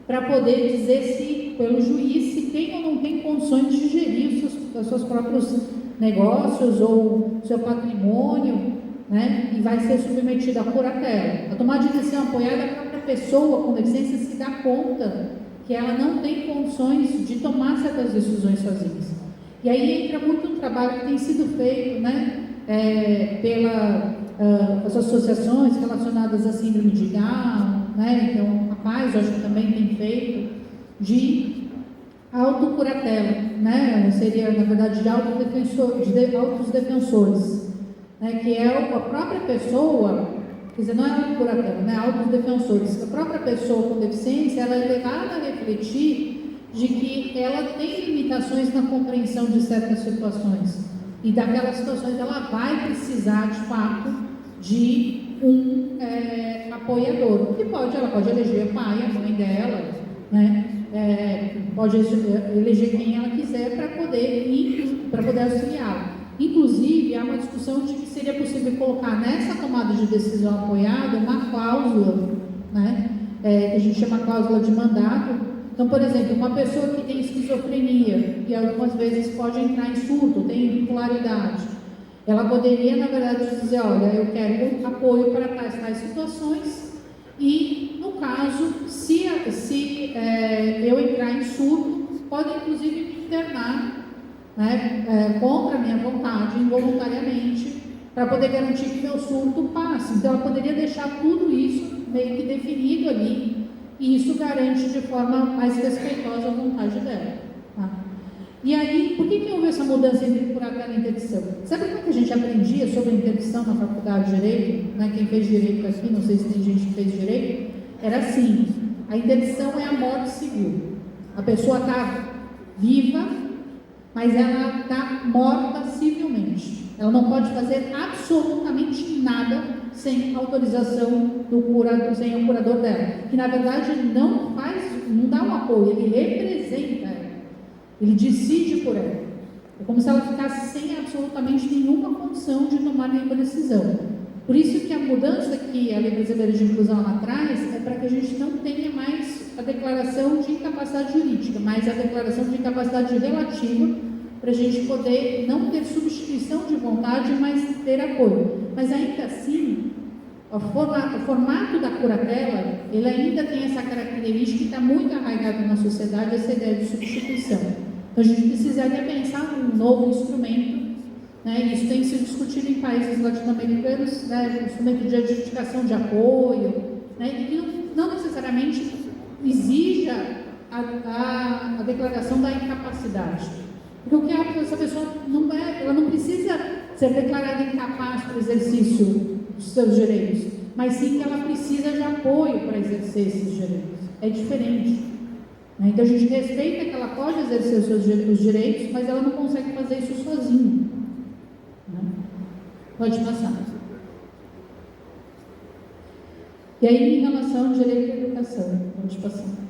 para poder dizer se, pelo juiz, se tem ou não tem condições de gerir os seus próprios negócios ou seu patrimônio, né? E vai ser submetido à curatela. A tomada de decisão apoiada, a própria pessoa com deficiência se dá conta que ela não tem condições de tomar certas decisões sozinhas. E aí entra muito um trabalho que tem sido feito, né, pelas associações relacionadas à síndrome de Down, né? Então a Paz, eu acho que também tem feito, de autocuratela, né? Seria, na verdade, de autodefensores, né? Que é a própria pessoa quer dizer, não é a curatela, né? Autodefensores. A própria pessoa com deficiência, ela é levada a refletir de que ela tem limitações na compreensão de certas situações. E daquelas situações ela vai precisar, de fato, de um apoiador. Que ela pode eleger o pai, a mãe dela, né? Pode eleger quem ela quiser para poder auxiliá-la. Inclusive, há uma discussão de que seria possível colocar nessa tomada de decisão apoiada uma cláusula, né? Que a gente chama cláusula de mandato. Então, por exemplo, uma pessoa que tem esquizofrenia, que algumas vezes pode entrar em surto, tem bipolaridade, ela poderia, na verdade, dizer, olha, eu quero apoio para tais situações e, no caso, se eu entrar em surto, pode inclusive me internar, né, contra a minha vontade, involuntariamente, para poder garantir que meu surto passe. Então, ela poderia deixar tudo isso meio que definido ali, e isso garante de forma mais respeitosa a vontade dela. Tá? E aí, por que houve essa mudança entre curatela e interdição? Sabe como é que a gente aprendia sobre interdição na faculdade de Direito? Né? Quem fez Direito aqui, não sei se tem gente que fez Direito, era assim, a interdição é a morte civil. A pessoa está viva, mas ela está morta civilmente. Ela não pode fazer absolutamente nada sem autorização do curador, sem o curador dela, que na verdade não dá um apoio, ele representa ela, ele decide por ela. É como se ela ficasse sem absolutamente nenhuma condição de tomar nenhuma decisão. Por isso que a mudança que a Lei Brasileira de Inclusão lá traz é para que a gente não tenha mais a declaração de incapacidade jurídica, mas a declaração de incapacidade relativa, para a gente poder não ter substituição de vontade, mas ter apoio. Mas ainda assim, o formato da curatela, ele ainda tem essa característica que está muito arraigada na sociedade, essa ideia de substituição. Então, a gente precisaria pensar num novo instrumento, né? Isso tem sido discutido em países latino-americanos, né? Um instrumento de adjudicação de apoio, né? E que não necessariamente exija a declaração da incapacidade. Porque o que essa pessoa ela não precisa ser declarada incapaz para o exercício dos seus direitos, mas sim que ela precisa de apoio para exercer esses direitos. É diferente. Né? Então a gente respeita que ela pode exercer os direitos, mas ela não consegue fazer isso sozinha. Né? Pode passar. E aí, em relação ao direito à educação, pode passar.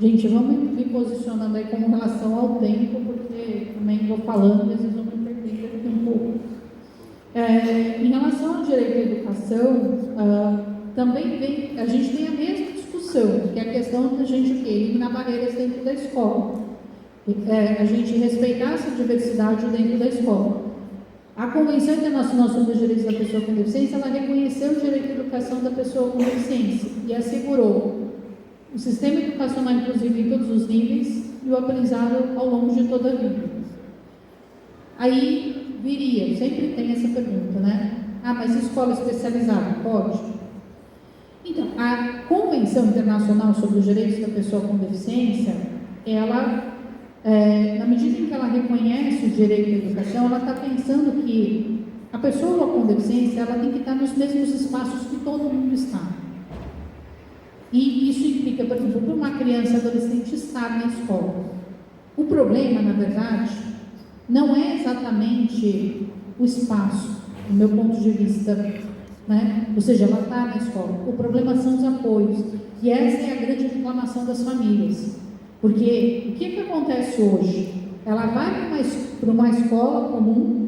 Gente, vamos me posicionando aí com relação ao tempo, porque também vou falando e às vezes vou me perdendo aqui um pouco. Em relação ao direito à educação, também a gente tem a mesma discussão, que é a questão da gente eliminar barreiras dentro da escola. A gente respeitar essa diversidade dentro da escola. A Convenção Internacional sobre os Direitos da Pessoa com Deficiência, ela reconheceu o direito à educação da pessoa com deficiência e assegurou o sistema educacional inclusivo em todos os níveis e o aprendizado ao longo de toda a vida. Aí viria, sempre tem essa pergunta, né? Mas escola especializada, pode? Então, a Convenção Internacional sobre os Direitos da Pessoa com Deficiência, ela, na medida em que ela reconhece o direito à educação, ela está pensando que a pessoa com deficiência, ela tem que estar nos mesmos espaços que todo mundo está. E isso implica, por exemplo, para uma criança e adolescente estar na escola. O problema, na verdade, não é exatamente o espaço, do meu ponto de vista, né? Ou seja, ela está na escola. O problema são os apoios. E essa é a grande reclamação das famílias. Porque o que acontece hoje? Ela vai para uma escola comum,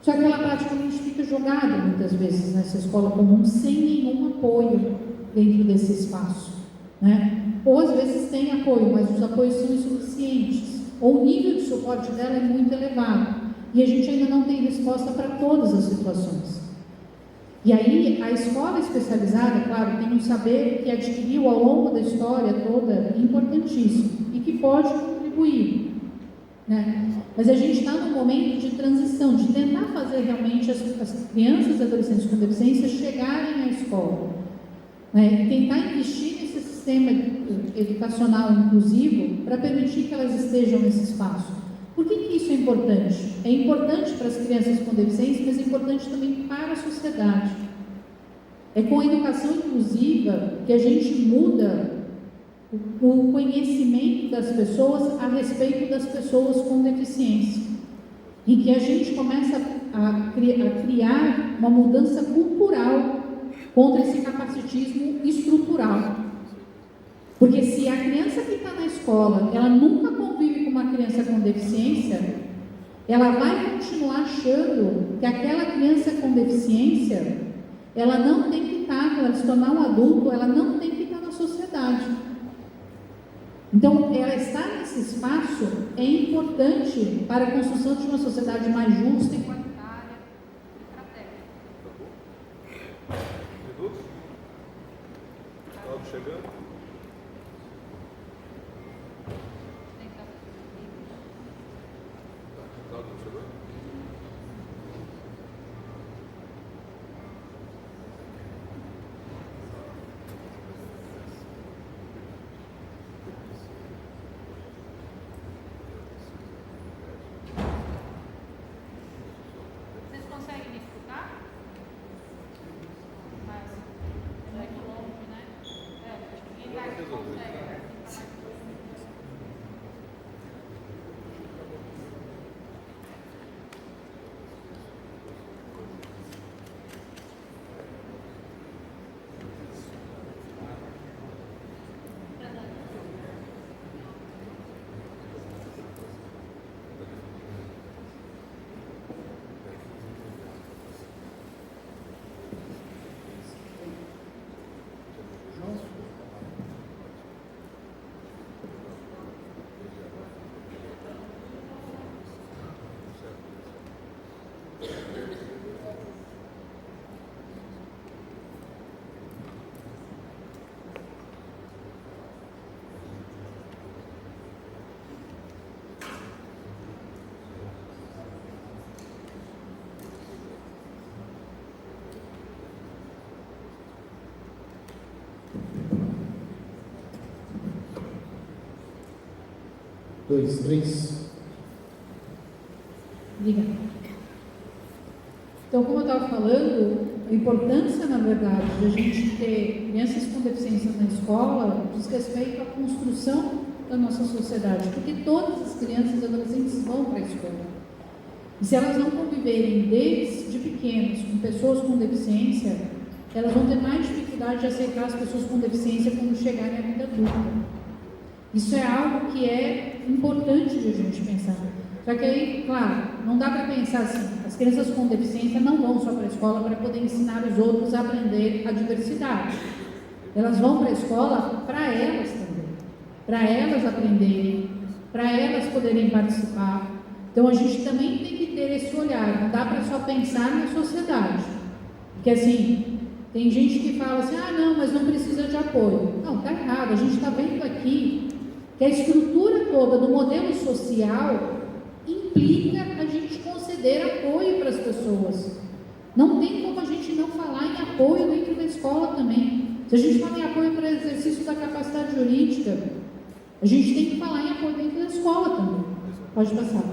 só que ela praticamente fica jogada, muitas vezes, nessa escola comum, sem nenhum apoio dentro desse espaço, né? Ou às vezes tem apoio, mas os apoios são insuficientes, ou o nível de suporte dela é muito elevado, e a gente ainda não tem resposta para todas as situações. E aí, a escola especializada, claro, tem um saber que adquiriu ao longo da história toda, importantíssimo, e que pode contribuir, né? Mas a gente está num momento de transição, de tentar fazer realmente as crianças e adolescentes com deficiência chegarem à escola, né, e tentar investir nesse sistema educacional inclusivo para permitir que elas estejam nesse espaço. Por que isso é importante? É importante para as crianças com deficiência, mas é importante também para a sociedade. É com a educação inclusiva que a gente muda o conhecimento das pessoas a respeito das pessoas com deficiência. E que a gente começa a criar uma mudança cultural contra esse capacitismo estrutural. Porque se a criança que está na escola, ela nunca convive com uma criança com deficiência, ela vai continuar achando que aquela criança com deficiência, ela não tem que estar, quando ela se tornar um adulto, ela não tem que estar na sociedade. Então, ela estar nesse espaço é importante para a construção de uma sociedade mais justa e igualitária e fraterna. Cláudio chegando. Cláudio chegou? Vocês conseguem me escutar? Mas é aqui longe, né? Quem está aqui consegue. Dois, três. Obrigada. Então, como eu estava falando, a importância, na verdade, de a gente ter crianças com deficiência na escola diz respeito à construção da nossa sociedade, porque todas as crianças e adolescentes vão para a escola. E se elas não conviverem desde pequenos com pessoas com deficiência, elas vão ter mais dificuldade de aceitar as pessoas com deficiência quando chegarem à vida adulta. Isso é algo que é importante de a gente pensar. Só que aí, claro, não dá para pensar assim, as crianças com deficiência não vão só para a escola para poder ensinar os outros a aprender a diversidade. Elas vão para a escola para elas também, para elas aprenderem, para elas poderem participar. Então a gente também tem que ter esse olhar, não dá para só pensar na sociedade. Porque assim, tem gente que fala assim, ah não, mas não precisa de apoio. Não, está errado, a gente está vendo aqui que a estrutura toda do modelo social implica a gente conceder apoio para as pessoas. Não tem como a gente não falar em apoio dentro da escola também. Se a gente fala em apoio para o exercício da capacidade jurídica, a gente tem que falar em apoio dentro da escola também. Pode passar.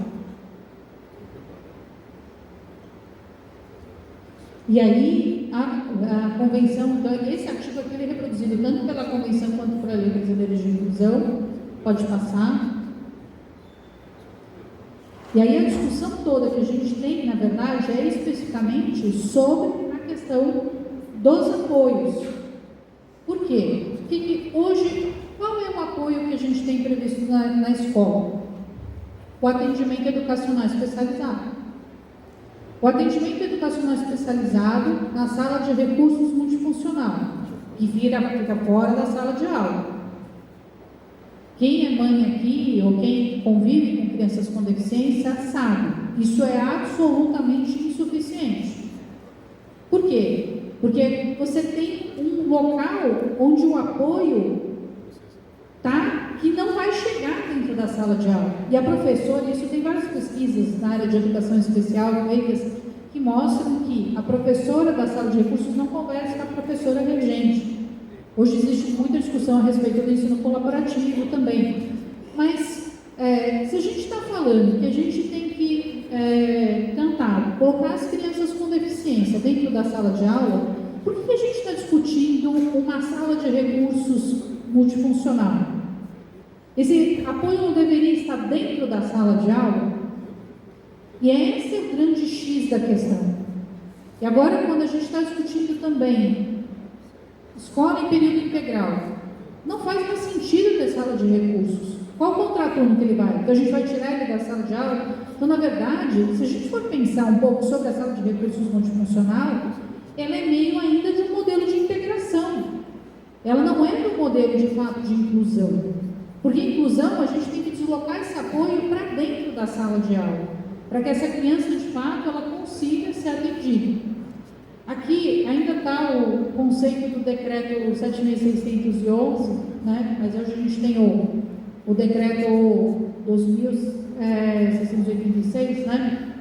E aí, a convenção, então, esse artigo aqui é reproduzido tanto pela convenção quanto pela Lei Brasileira de Inclusão. Pode passar. E aí a discussão toda que a gente tem, na verdade, é especificamente sobre a questão dos apoios. Por quê? Porque hoje, qual é o apoio que a gente tem previsto na escola? O atendimento educacional especializado. O atendimento educacional especializado na sala de recursos multifuncional, que fica fora da sala de aula. Quem é mãe aqui, ou quem convive com crianças com deficiência, sabe, isso é absolutamente insuficiente. Por quê? Porque você tem um local onde o apoio que não vai chegar dentro da sala de aula. E a professora, isso tem várias pesquisas na área de educação especial feitas que mostram que a professora da sala de recursos não conversa com a professora regente. Hoje existe muita discussão a respeito do ensino colaborativo também. Mas se a gente está falando que a gente tem que tentar colocar as crianças com deficiência dentro da sala de aula, por que a gente está discutindo uma sala de recursos multifuncional? Esse apoio não deveria estar dentro da sala de aula? E esse é o grande X da questão. E agora, quando a gente está discutindo também escola em período integral, não faz mais sentido ter sala de recursos. Qual contraturno que ele vai? Então a gente vai tirar ele da sala de aula? Então, na verdade, se a gente for pensar um pouco sobre a sala de recursos multifuncional, ela é meio ainda de um modelo de integração. Ela não é do modelo de fato de inclusão. Porque inclusão, a gente tem que deslocar esse apoio para dentro da sala de aula, para que essa criança, de fato, ela consiga ser atendida. Aqui ainda está o conceito do decreto 7.611, né? Mas hoje a gente tem o decreto 2.686, né?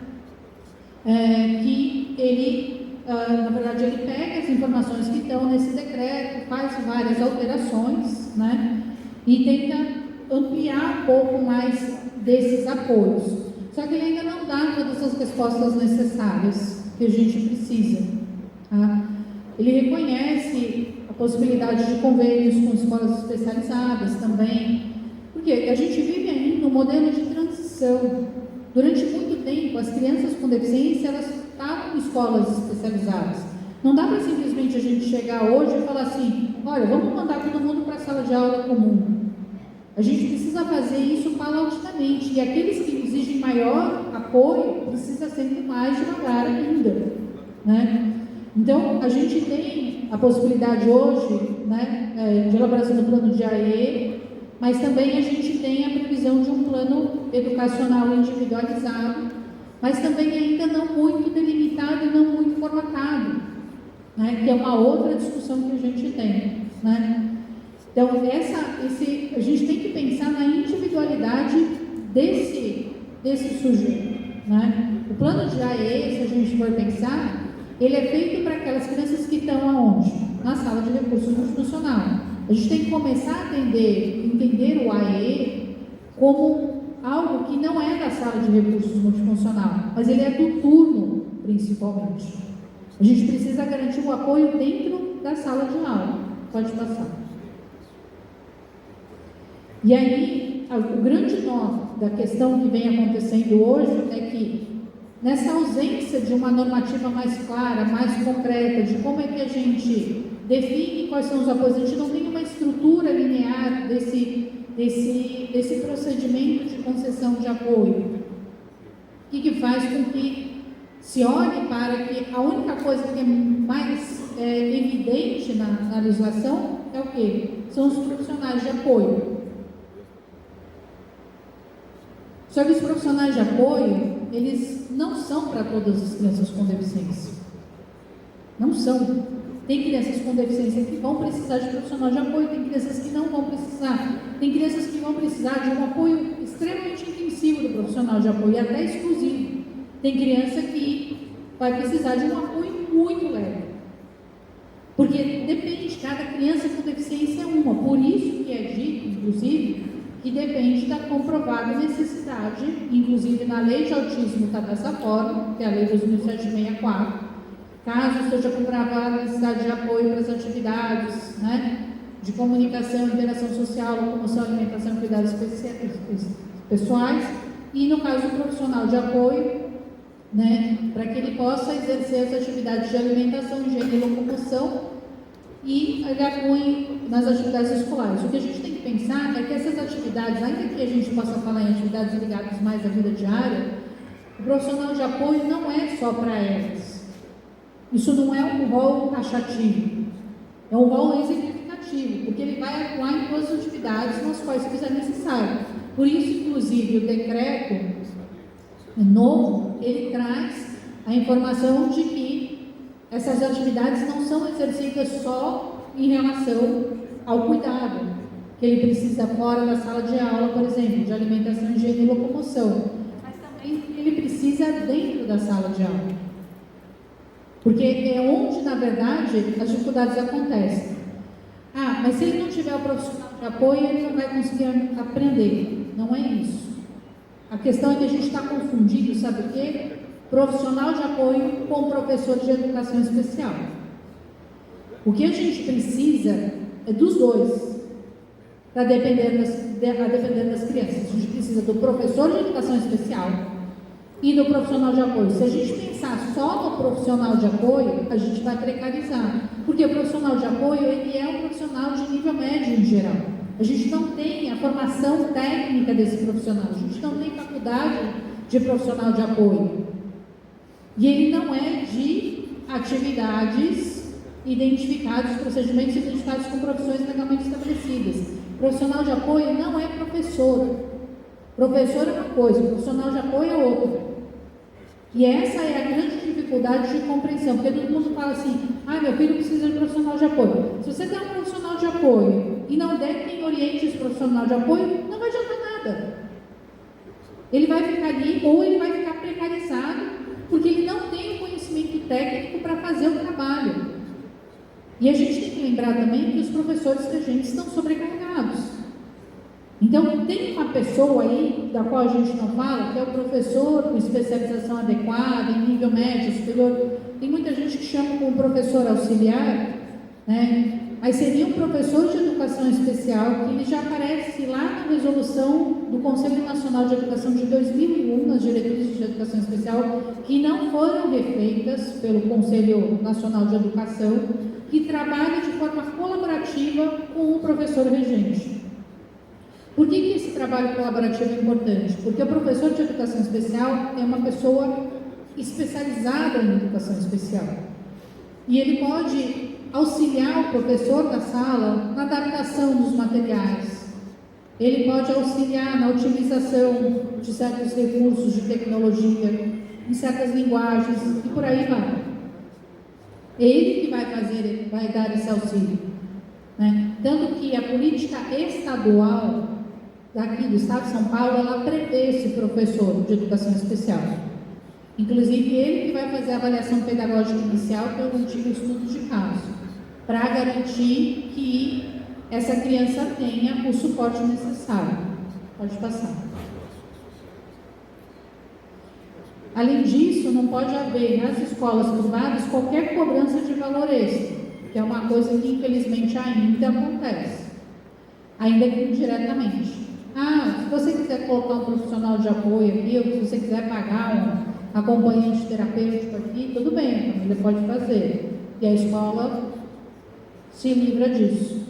Que ele, na verdade, ele pega as informações que estão nesse decreto, faz várias alterações, né? E tenta ampliar um pouco mais desses apoios. Só que ele ainda não dá todas as respostas necessárias que a gente precisa. Tá? Ele reconhece a possibilidade de convênios com escolas especializadas também, porque a gente vive ainda no modelo de transição. Durante muito tempo, as crianças com deficiência, elas estavam em escolas especializadas. Não dá para simplesmente a gente chegar hoje e falar assim, olha, vamos mandar todo mundo para a sala de aula comum. A gente precisa fazer isso paulatinamente, e aqueles que exigem maior apoio, precisa ser mais devagar ainda, né? Então, a gente tem a possibilidade hoje, né, de elaboração do plano de AE, mas também a gente tem a previsão de um plano educacional individualizado, mas também ainda não muito delimitado e não muito formatado, né, que é uma outra discussão que a gente tem, né? Então, a gente tem que pensar na individualidade desse sujeito, né? O plano de AE, se a gente for pensar, ele é feito para aquelas crianças que estão aonde? Na sala de recursos multifuncional. A gente tem que começar a entender o AE como algo que não é da sala de recursos multifuncional, mas ele é do turno, principalmente. A gente precisa garantir o apoio dentro da sala de aula. Pode passar. E aí, o grande nó da questão que vem acontecendo hoje é que, nessa ausência de uma normativa mais clara, mais concreta, de como é que a gente define quais são os apoios, a gente não tem uma estrutura linear desse procedimento de concessão de apoio. O que faz com que se olhe para que a única coisa que é mais evidente na legislação é o quê? São os profissionais de apoio. Só que os profissionais de apoio, eles não são para todas as crianças com deficiência. Não são. Tem crianças com deficiência que vão precisar de profissional de apoio, tem crianças que não vão precisar. Tem crianças que vão precisar de um apoio extremamente intensivo do profissional de apoio, até exclusivo. Tem criança que vai precisar de um apoio muito leve. Porque depende, cada criança com deficiência é uma. Por isso que é dito, inclusive, que depende da comprovada necessidade, inclusive na lei de autismo está dessa forma, que é a lei 2764, caso seja comprovada a necessidade de apoio para as atividades, né, de comunicação, interação social, locomoção, alimentação e cuidados pessoais, e no caso do profissional de apoio, né, para que ele possa exercer as atividades de alimentação, higiene e locomoção, e ele atue nas atividades escolares. O que a gente tem que pensar é que essas atividades, ainda que a gente possa falar em atividades ligadas mais à vida diária, o profissional de apoio não é só para elas. Isso não é um rol taxativo, é um rol exemplificativo, porque ele vai atuar em todas as atividades nas quais fizer necessário. Por isso, inclusive, o decreto novo, ele traz a informação de que essas atividades não são exercidas só em relação ao cuidado, que ele precisa fora da sala de aula, por exemplo, de alimentação, higiene e locomoção, mas também ele precisa dentro da sala de aula. Porque é onde, na verdade, as dificuldades acontecem. Ah, mas se ele não tiver o profissional de apoio, ele não vai conseguir aprender. não é isso. A questão é que a gente está confundindo, sabe o quê? Profissional de apoio com professor de educação especial. O que a gente precisa é dos dois, a depender das crianças. A gente precisa do professor de educação especial e do profissional de apoio. Se a gente pensar só no profissional de apoio, a gente vai precarizar, porque o profissional de apoio, ele é um profissional de nível médio em geral. A gente não tem a formação técnica desse profissional, a gente não tem faculdade de profissional de apoio. E ele não é de atividades identificadas, procedimentos identificados com profissões legalmente estabelecidas. Profissional de apoio não é professor. Professor é uma coisa, profissional de apoio é outra. E essa é a grande dificuldade de compreensão, porque todo mundo fala assim, meu filho precisa de profissional de apoio. Se você der um profissional de apoio e não der quem oriente esse profissional de apoio, não vai adiantar nada. Ele vai ficar ali ou ele vai ficar precarizado, porque ele não tem o conhecimento técnico para fazer o trabalho. E a gente tem que lembrar também que os professores da gente estão sobrecarregados. Então, tem uma pessoa aí, da qual a gente não fala, que é o professor com especialização adequada, em nível médio, superior. Tem muita gente que chama como professor auxiliar, né? Mas seria um professor de educação especial, que ele já aparece lá na resolução do Conselho Nacional de Educação de 2001, nas diretrizes de educação especial, que não foram refeitas pelo Conselho Nacional de Educação, que trabalha de forma colaborativa com o professor regente. Por que esse trabalho colaborativo é importante? Porque o professor de educação especial é uma pessoa especializada em educação especial. E ele pode auxiliar o professor da sala na adaptação dos materiais. Ele pode auxiliar na utilização de certos recursos de tecnologia, em certas linguagens, e por aí vai. É ele que vai dar esse auxílio, né? Tanto que a política estadual daqui do Estado de São Paulo, ela prevê esse professor de educação especial. Inclusive, ele que vai fazer a avaliação pedagógica inicial pelo antigo estudo de caso, para garantir que essa criança tenha o suporte necessário. Pode passar. Além disso, não pode haver nas escolas privadas qualquer cobrança de valor extra, que é uma coisa que infelizmente ainda acontece, ainda que indiretamente. Se você quiser colocar um profissional de apoio aqui, ou se você quiser pagar um acompanhante terapêutico aqui, tudo bem, a família pode fazer. E a escola se livra disso.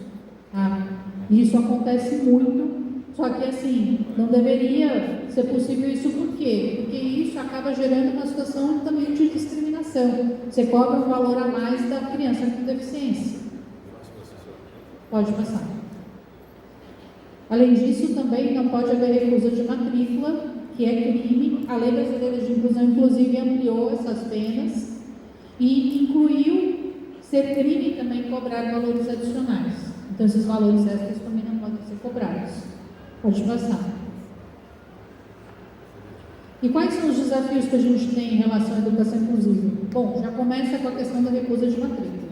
Isso acontece muito, só que assim, não deveria ser possível isso por quê? Porque isso acaba gerando uma situação também de discriminação. Você cobra um valor a mais da criança com deficiência. Pode passar. Além disso, também não pode haver recusa de matrícula, que é crime. A Lei Brasileira de Inclusão, inclusive, ampliou essas penas e incluiu ser crime também cobrar valores adicionais. Então, esses valores extras também não podem ser cobrados. Pode passar. E quais são os desafios que a gente tem em relação à educação inclusiva? Bom, já começa com a questão da recusa de matrícula.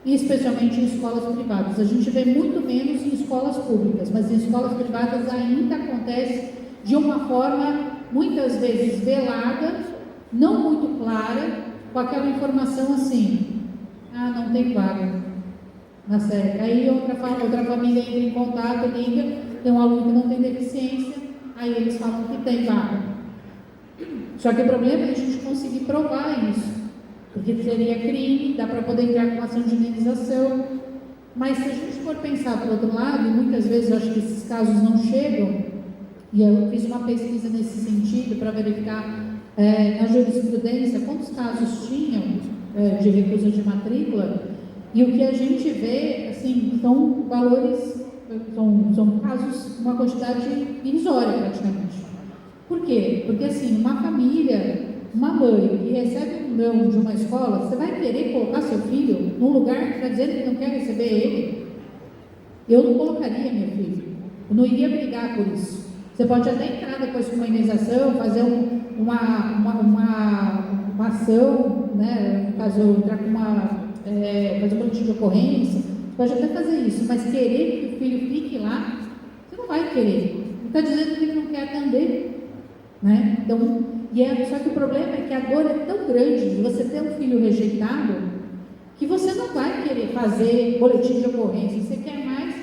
E especialmente em escolas privadas. A gente vê muito menos em escolas públicas, mas em escolas privadas ainda acontece de uma forma, muitas vezes, velada, não muito clara, com aquela informação assim, não tem vaga na série. Aí outra família entra em contato, liga, tem um aluno que não tem deficiência, aí eles falam que tem vaga. Só que o problema é a gente conseguir provar isso, porque seria crime, dá para poder entrar com ação de indenização. Mas se a gente for pensar por outro lado, e muitas vezes eu acho que esses casos não chegam, e eu fiz uma pesquisa nesse sentido para verificar na jurisprudência quantos casos tinham de recusa de matrícula, e o que a gente vê, assim, são valores, são casos, uma quantidade irrisória praticamente. Por quê? Porque assim, uma família, uma mãe que recebe um não de uma escola, você vai querer colocar seu filho num lugar para dizer que não quer receber ele? Eu não colocaria meu filho, eu não iria brigar por isso. Você pode até entrar depois com uma indenização, fazer uma ação, né? No caso, entrar com fazer um boletim de ocorrência, você pode até fazer isso, mas querer que o filho fique lá, você não vai querer. está dizendo que ele não quer atender, né? Então, só que o problema é que a dor é tão grande de você ter um filho rejeitado, que você não vai querer fazer boletim de ocorrência, você quer mais,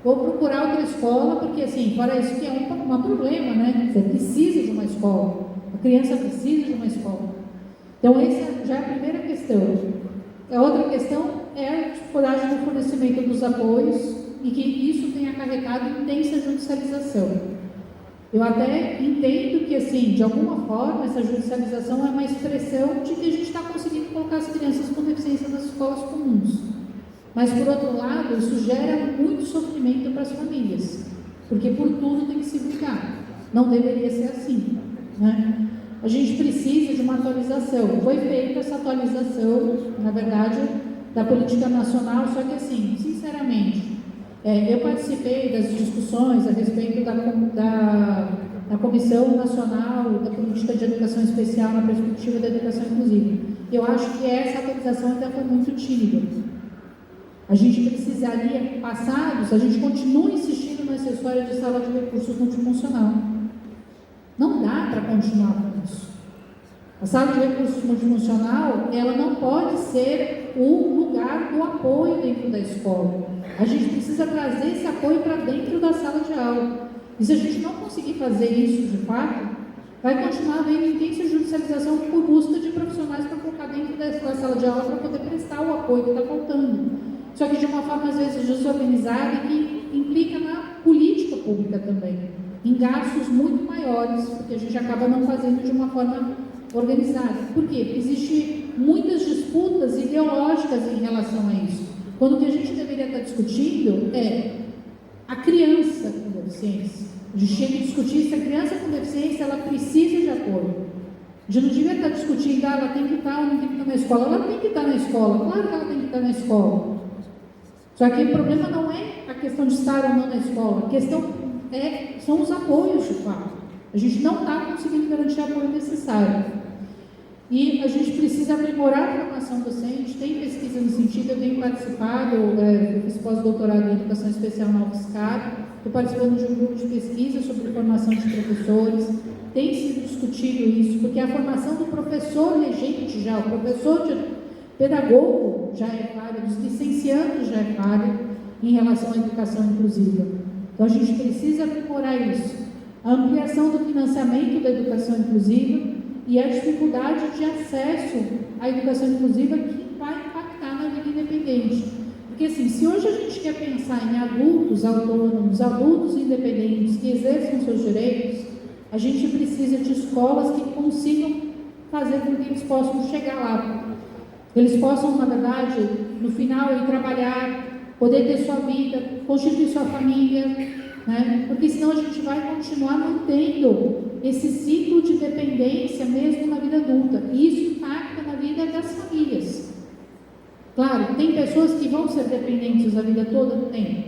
vou procurar outra escola, porque assim, fora isso que é um problema, né? Você precisa de uma escola, a criança precisa de uma escola. Então, essa já é a primeira questão. A outra questão é a dificuldade no fornecimento dos apoios e que isso tem acarretado intensa judicialização. Eu até entendo que, assim, de alguma forma, essa judicialização é uma expressão de que a gente está conseguindo colocar as crianças com deficiência nas escolas comuns. Mas, por outro lado, isso gera muito sofrimento para as famílias, porque por tudo tem que se brigar. Não deveria ser assim, né? A gente precisa de uma atualização. Foi feita essa atualização, na verdade, da política nacional, só que, assim, sinceramente, eu participei das discussões a respeito da Comissão Nacional da Política de Educação Especial na perspectiva da educação inclusiva. Eu acho que essa atualização ainda foi muito tímida. A gente precisaria, passados, a gente continua insistindo nessa história de sala de recursos multifuncional. Não dá para continuar com isso. A sala de recursos multifuncional, ela não pode ser o lugar do apoio dentro da escola. A gente precisa trazer esse apoio para dentro da sala de aula. E se a gente não conseguir fazer isso de fato, vai continuar havendo intensa judicialização por busca de profissionais para colocar dentro da sala de aula para poder prestar o apoio que está faltando. Só que de uma forma, às vezes, desorganizada e que implica na política pública também, em gastos muito maiores, porque a gente acaba não fazendo de uma forma organizada. Por quê? Porque existem muitas disputas ideológicas em relação a isso. Quando o que a gente deveria estar discutindo é a criança com deficiência. A gente tinha que discutir se a criança com deficiência ela precisa de apoio. A gente não devia estar discutindo, ela tem que estar ou não tem que estar na escola. Ela tem que estar na escola, claro que ela tem que estar na escola. Só que o problema não é a questão de estar ou não na escola, a questão são os apoios de fato. A gente não está conseguindo garantir o apoio necessário. E a gente precisa aprimorar a formação docente, tem pesquisa no sentido, eu tenho participado, eu fiz pós-doutorado em Educação Especial na UFSCar, estou participando de um grupo de pesquisa sobre formação de professores, tem sido discutido isso, porque a formação do professor regente já, o professor pedagogo já é falha, dos licenciandos já é falha em relação à educação inclusiva. Então a gente precisa aprimorar isso. A ampliação do financiamento da educação inclusiva e a dificuldade de acesso à educação inclusiva que vai impactar na vida independente. Porque assim, se hoje a gente quer pensar em adultos autônomos, adultos independentes que exerçam seus direitos, a gente precisa de escolas que consigam fazer com que eles possam chegar lá. Eles possam, na verdade, no final ir trabalhar, poder ter sua vida, constituir sua família, né? Porque senão a gente vai continuar mantendo esse ciclo de dependência mesmo na vida adulta. E isso impacta na vida das famílias. Claro, tem pessoas que vão ser dependentes a vida toda? Tem.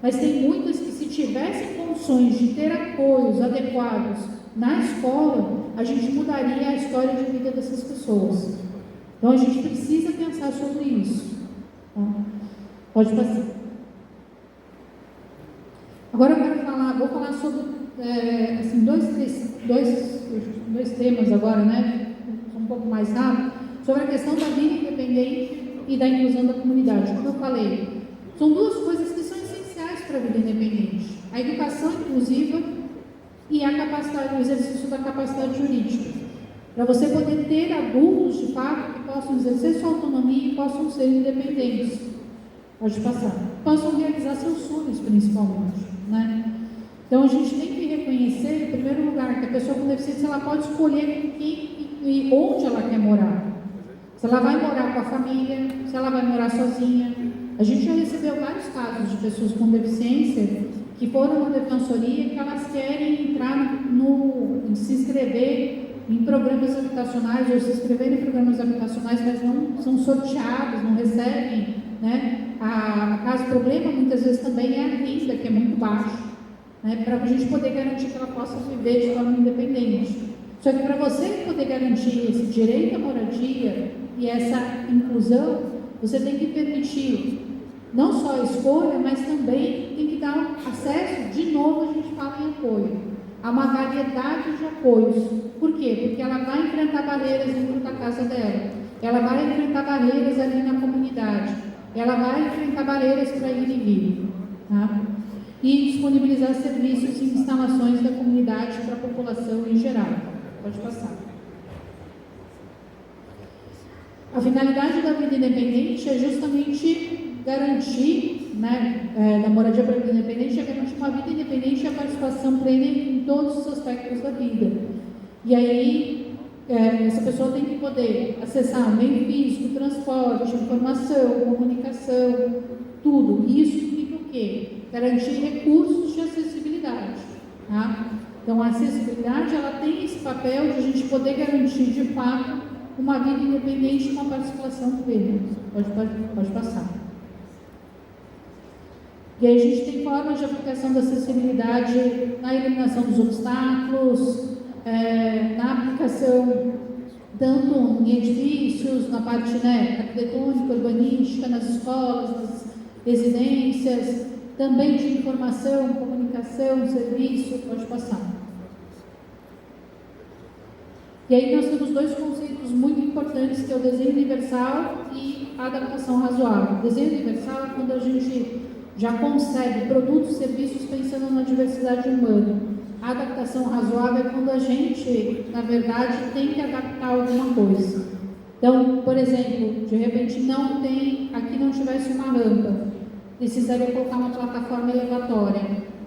Mas tem muitas que, se tivessem condições de ter apoios adequados na escola, a gente mudaria a história de vida dessas pessoas. Então a gente precisa pensar sobre isso. Tá? Pode passar. Agora eu vou falar sobre assim, dois temas agora, né? Um pouco mais rápido, sobre a questão da vida independente e da inclusão da comunidade. Como eu falei, são duas coisas que são essenciais para a vida independente: a educação inclusiva e a capacidade, o exercício da capacidade jurídica, para você poder ter adultos de fato que possam exercer sua autonomia e possam ser independentes. Pode passar. Possam realizar seus sonhos, principalmente, né? Então a gente tem que reconhecer, em primeiro lugar, que a pessoa com deficiência ela pode escolher com quem e onde ela quer morar. Se ela vai morar com a família, se ela vai morar sozinha. A gente já recebeu vários casos de pessoas com deficiência que foram na defensoria que elas querem entrar se inscrever em programas habitacionais ou se inscrever em programas habitacionais, mas não são sorteados, não recebem, né? O problema muitas vezes também é a renda, que é muito baixa, né? Para a gente poder garantir que ela possa viver de forma independente. Só que para você poder garantir esse direito à moradia e essa inclusão, você tem que permitir não só a escolha, mas também tem que dar acesso, de novo a gente fala em apoio, a uma variedade de apoios. Por quê? Porque ela vai enfrentar barreiras dentro da casa dela, ela vai enfrentar barreiras ali na comunidade, ela vai enfrentar barreiras para ir e vir, tá? E disponibilizar serviços e instalações da comunidade para a população em geral. Pode passar. A finalidade da vida independente é justamente garantir, da moradia para a vida independente, é garantir uma vida independente e a participação plena em todos os aspectos da vida. E aí, essa pessoa tem que poder acessar o meio físico, transporte, informação, comunicação, tudo. Isso implica o quê? Garantir recursos de acessibilidade. Tá? Então, a acessibilidade, ela tem esse papel de a gente poder garantir, de fato, uma vida independente e uma participação plena. Pode passar. E aí a gente tem formas de aplicação da acessibilidade na eliminação dos obstáculos, na aplicação tanto em edifícios, na parte arquitetônica, urbanística, nas escolas, nas residências, também de informação, comunicação, serviço. Pode passar. E aí nós temos dois conceitos muito importantes, que é o desenho universal e a adaptação razoável. O desenho universal é quando a gente já consegue produtos e serviços pensando na diversidade humana. A adaptação razoável é quando a gente, na verdade, tem que adaptar alguma coisa. Então, por exemplo, de repente aqui não tivesse uma rampa, precisaria colocar uma plataforma elevatória.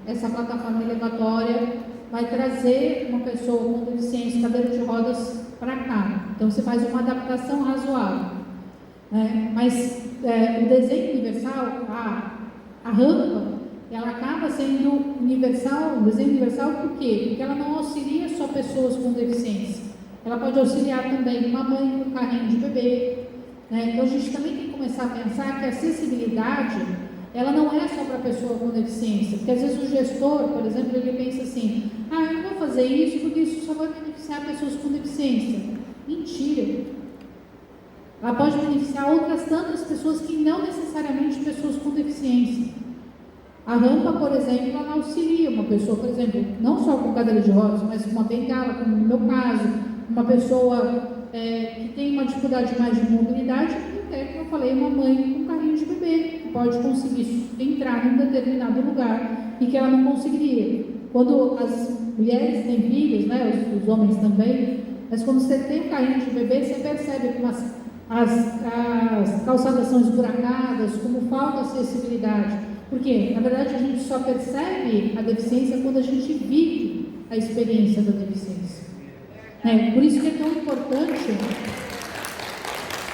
Essa plataforma elevatória vai trazer uma pessoa com deficiência, cadeira de rodas, para cá. Então, você faz uma adaptação razoável. Mas o desenho universal, a rampa, ela acaba sendo universal, um desenho universal por quê? Porque ela não auxilia só pessoas com deficiência. Ela pode auxiliar também uma mãe com carrinho de bebê. Então, a gente também tem que começar a pensar que a acessibilidade, ela não é só para a pessoa com deficiência, porque às vezes o gestor, por exemplo, ele pensa assim, eu não vou fazer isso porque isso só vai beneficiar pessoas com deficiência. Mentira! Ela pode beneficiar outras tantas pessoas que não necessariamente pessoas com deficiência. A rampa, por exemplo, ela auxilia uma pessoa, por exemplo, não só com cadeira de rodas, mas com uma bengala, como no meu caso, uma pessoa que tem uma dificuldade mais de mobilidade, e até, como eu falei, uma mãe com carrinho de bebê, que pode conseguir entrar em um determinado lugar e que ela não conseguiria. Quando as mulheres têm filhos, os homens também, mas quando você tem um carrinho de bebê, você percebe como as calçadas são esburacadas, como falta acessibilidade. Por quê? Na verdade, a gente só percebe a deficiência quando a gente vive a experiência da deficiência. Por isso que é tão importante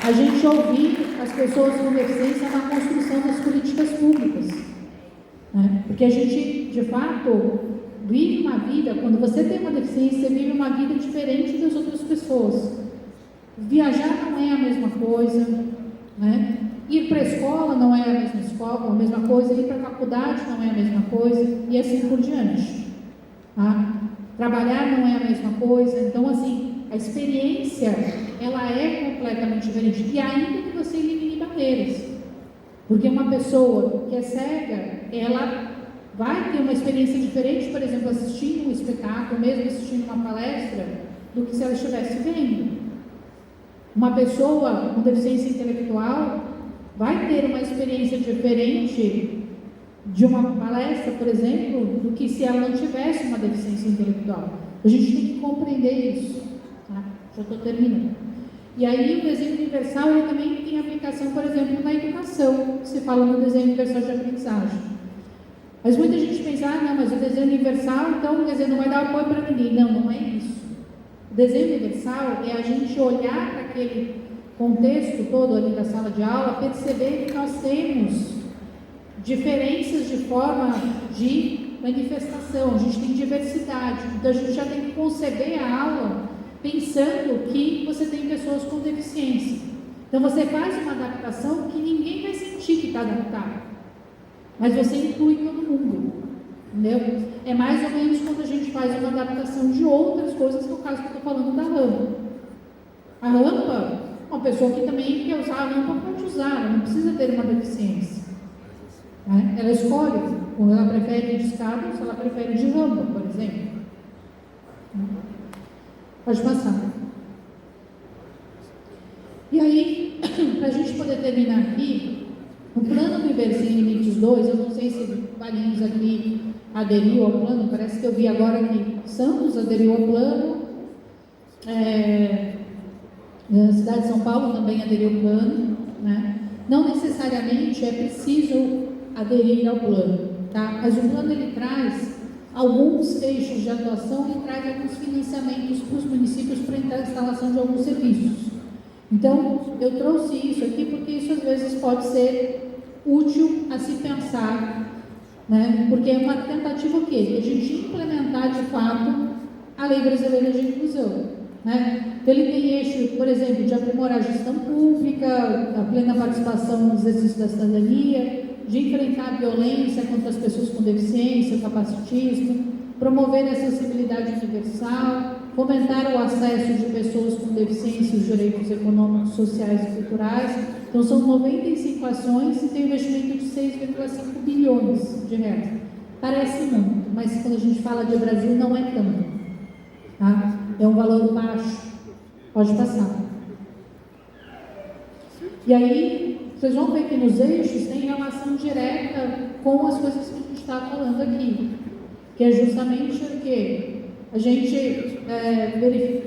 a gente ouvir as pessoas com deficiência na construção das políticas públicas. Porque a gente, de fato, vive uma vida, quando você tem uma deficiência, você vive uma vida diferente das outras pessoas. Viajar não é a mesma coisa, ir para a escola não é a mesma coisa, ir para a faculdade não é a mesma coisa, e assim por diante. Trabalhar não é a mesma coisa. Então, assim, a experiência, ela é completamente diferente, e ainda que você elimine barreiras, porque uma pessoa que é cega, ela vai ter uma experiência diferente, por exemplo, assistindo um espetáculo, mesmo assistindo uma palestra, do que se ela estivesse vendo. Uma pessoa com deficiência intelectual vai ter uma experiência diferente de uma palestra, por exemplo, do que se ela não tivesse uma deficiência intelectual. A gente tem que compreender isso. Já estou terminando. E aí o desenho universal, ele também tem aplicação, por exemplo, na educação, que se fala no desenho universal de aprendizagem. Mas muita gente pensa, não, mas o desenho universal, então, quer dizer, não vai dar apoio para ninguém. Não, não é isso. O desenho universal é a gente olhar para aquele contexto todo ali da sala de aula, perceber que nós temos diferenças de forma de manifestação, a gente tem diversidade, então a gente já tem que conceber a aula pensando que você tem pessoas com deficiência. Então você faz uma adaptação que ninguém vai sentir que está adaptado, mas você inclui todo mundo, entendeu? É mais ou menos quando a gente faz uma adaptação de outras coisas, que é o caso que eu estou falando da rampa. A rampa, uma pessoa que também quer usar a rampa pode usar, não precisa ter uma deficiência. né? Ela escolhe, ou ela prefere de escada, ou se ela prefere de rampa, por exemplo. Pode passar. E aí, para a gente poder terminar aqui, o plano Viver Sem Limites 2, eu não sei se Valinhos aqui aderiu ao plano, parece que eu vi agora que Santos aderiu ao plano, a cidade de São Paulo também aderiu ao plano, né? Não necessariamente é preciso aderir ao plano, tá? Mas o plano ele traz alguns eixos de atuação e traz alguns financiamentos para os municípios para a instalação de alguns serviços. Então, eu trouxe isso aqui porque isso às vezes pode ser útil a se pensar, né? Porque é uma tentativa o quê? De a gente implementar de fato a Lei Brasileira de Inclusão, né? Então, ele tem eixo, por exemplo, de aprimorar a gestão pública, a plena participação no exercício da cidadania, de enfrentar a violência contra as pessoas com deficiência, o capacitismo, promover a acessibilidade universal, fomentar o acesso de pessoas com deficiência aos direitos econômicos, sociais e culturais. Então, são 95 ações e tem um investimento de 6,5 bilhões de reais. Parece muito, mas quando a gente fala de Brasil, não é tanto. Tá? É um valor baixo. Pode passar. E aí, vocês vão ver que nos eixos tem relação direta com as coisas que a gente está falando aqui, que é justamente o quê? A gente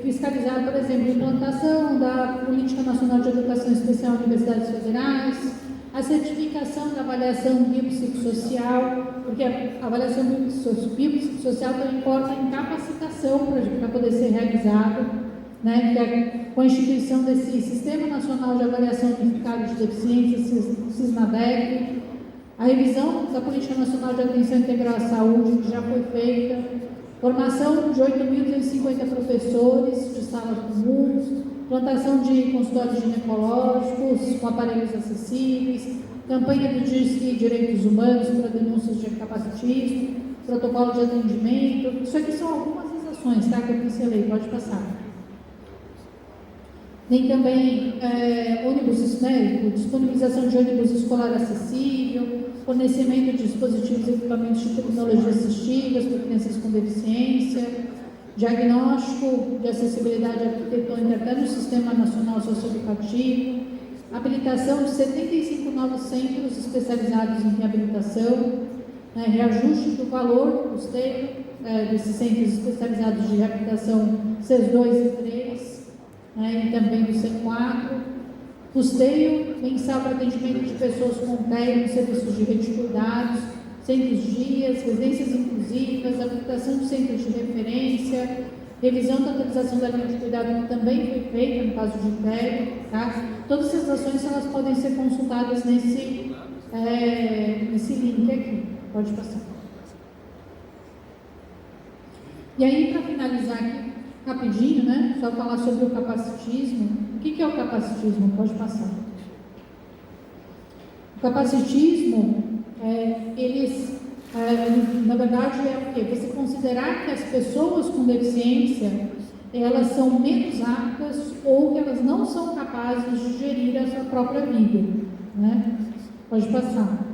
fiscalizar, por exemplo, a implantação da Política Nacional de Educação Especial em Universidades Federais, a certificação da avaliação biopsicossocial, porque a avaliação biopsicossocial também importa em capacitação para poder ser realizada, né, que é com a instituição desse Sistema Nacional de Avaliação Unificada de Deficiências, SISNADEC, a revisão da Política Nacional de Atenção Integral à Saúde, que já foi feita, formação de 8.250 professores de salas comuns, implantação de consultórios ginecológicos com aparelhos acessíveis, campanha do Disque Direitos Humanos para denúncias de capacitismo, protocolo de atendimento. Isso aqui são algumas das ações, tá, que eu pincelei, pode passar. Tem também ônibus, né, disponibilização de ônibus escolar acessível, fornecimento de dispositivos e equipamentos de tecnologia assistivas para crianças com deficiência, diagnóstico de acessibilidade arquitetônica até no Sistema Nacional Socioeducativo, habilitação de 75 novos centros especializados em reabilitação, reajuste do valor, custeio desses centros especializados de reabilitação CES 2 e 3, e também do C4, custeio mensal para atendimento de pessoas com TEA, serviços de rede de cuidados, centros dias, residências inclusivas, habilitação de centros de referência, revisão da atualização da linha de cuidado que também foi feita no caso de TEA, tá? Todas essas ações elas podem ser consultadas nesse link aqui. Pode passar. E aí, para finalizar aqui, rapidinho, né? Só falar sobre o capacitismo. O que é o capacitismo? Pode passar. O capacitismo, na verdade, é o quê? Você considerar que as pessoas com deficiência, elas são menos aptas ou que elas não são capazes de gerir a sua própria vida, né? Pode passar.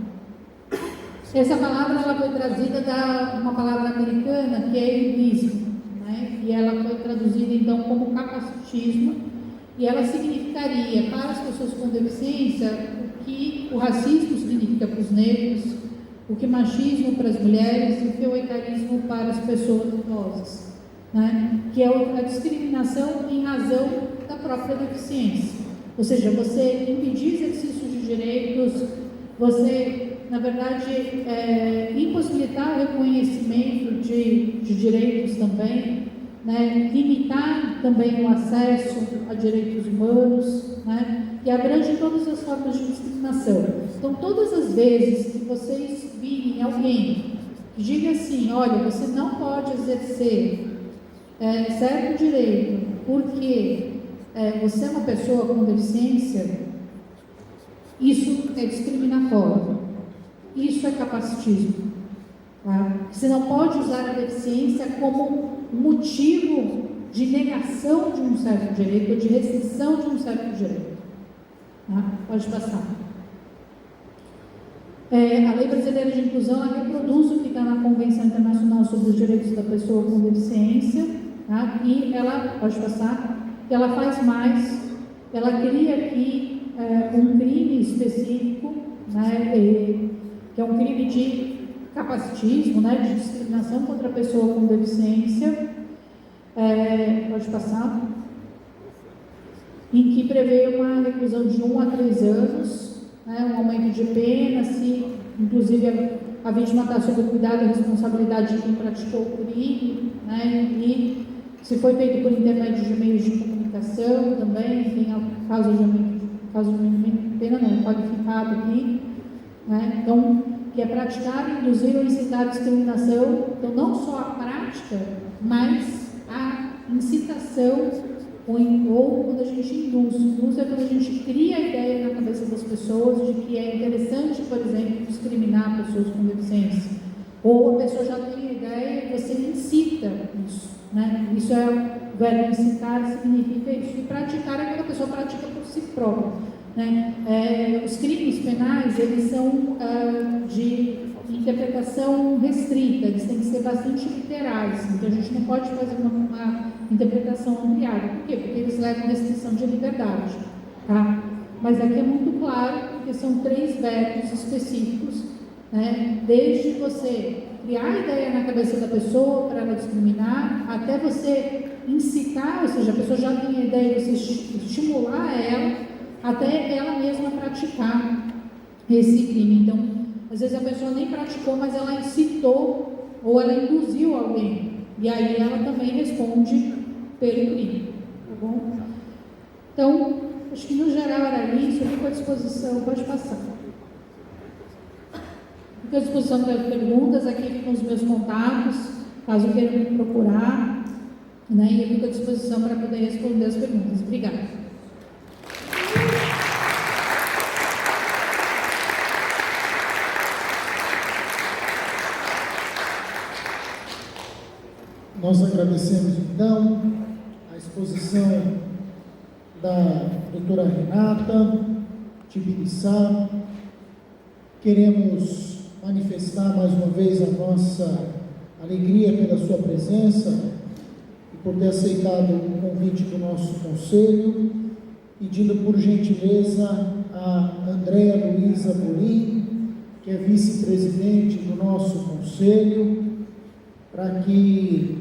Essa palavra ela foi trazida da uma palavra americana que é egoísmo, né? E ela foi traduzida então como capacitismo, e ela significaria para as pessoas com deficiência o que o racismo significa para os negros, o que machismo para as mulheres e o que o etarismo para as pessoas idosas, né? Que é a discriminação em razão da própria deficiência, ou seja, você impedir exercício de direitos, você na verdade, impossibilitar o reconhecimento de direitos também, né? Limitar também o acesso a direitos humanos, né? E abrange todas as formas de discriminação. Então, todas as vezes que vocês virem alguém que diga assim, olha, você não pode exercer certo direito porque você é uma pessoa com deficiência, isso é discriminatório. Isso é capacitismo. Tá? Você não pode usar a deficiência como motivo de negação de um certo direito ou de restrição de um certo direito. Tá? Pode passar. A Lei Brasileira de Inclusão, ela reproduz o que está na Convenção Internacional sobre os Direitos da Pessoa com Deficiência, tá? E ela, pode passar, ela faz mais, ela cria aqui um crime específico, né, que é um crime de capacitismo, né, de discriminação contra a pessoa com deficiência, pode passar, em que prevê uma reclusão de 1 a 3 anos, né, um aumento de pena, se inclusive a vítima está sob o cuidado e responsabilidade de quem praticou o crime, né, e se foi feito por intermédio de meios de comunicação também, tem caso de pena não, qualificado aqui, né, então, que é praticar, induzir ou incitar a discriminação, então não só a prática, mas a incitação, ou quando a gente induz é quando a gente cria a ideia na cabeça das pessoas de que é interessante, por exemplo, discriminar pessoas com deficiência, ou a pessoa já tem a ideia e você incita isso, né? Isso é o verbo incitar, significa isso, e praticar é quando a pessoa pratica por si própria, né? Os crimes penais, eles são de interpretação restrita, eles têm que ser bastante literais, então a gente não pode fazer uma interpretação ampliada. Por quê? Porque eles levam restrição de liberdade, tá? Mas aqui é muito claro, porque são 3 verbos específicos, né? Desde você criar a ideia na cabeça da pessoa para ela discriminar, até você incitar, ou seja, a pessoa já tem a ideia, você estimular ela, até ela mesma praticar esse crime. Então, às vezes a pessoa nem praticou, mas ela incitou ou ela induziu alguém. E aí ela também responde pelo crime, tá bom? Então, acho que no geral era isso, eu fico à disposição, pode passar. Fico à disposição para perguntas, aqui ficam os meus contatos, caso queiram me procurar, né? E eu fico à disposição para poder responder as perguntas. Obrigada. Nós agradecemos, então, a exposição da doutora Renata Tibiriçá. Queremos manifestar mais uma vez a nossa alegria pela sua presença e por ter aceitado o convite do nosso conselho, pedindo por gentileza a Andréa Luiza Bolim, que é vice-presidente do nosso conselho, para que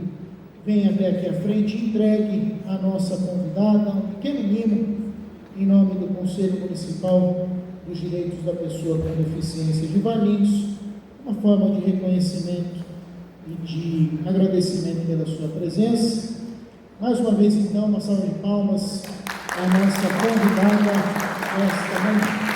venha até aqui à frente e entregue a nossa convidada um pequeno mimo em nome do Conselho Municipal dos Direitos da Pessoa com Deficiência de Valinhos, uma forma de reconhecimento e de agradecimento pela sua presença. Mais uma vez, então, uma salva de palmas à nossa convidada esta manhã.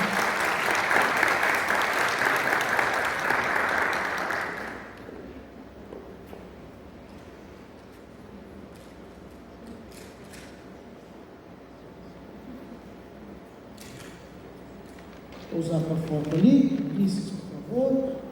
Vou usar para foto ali, Ulisses, por favor.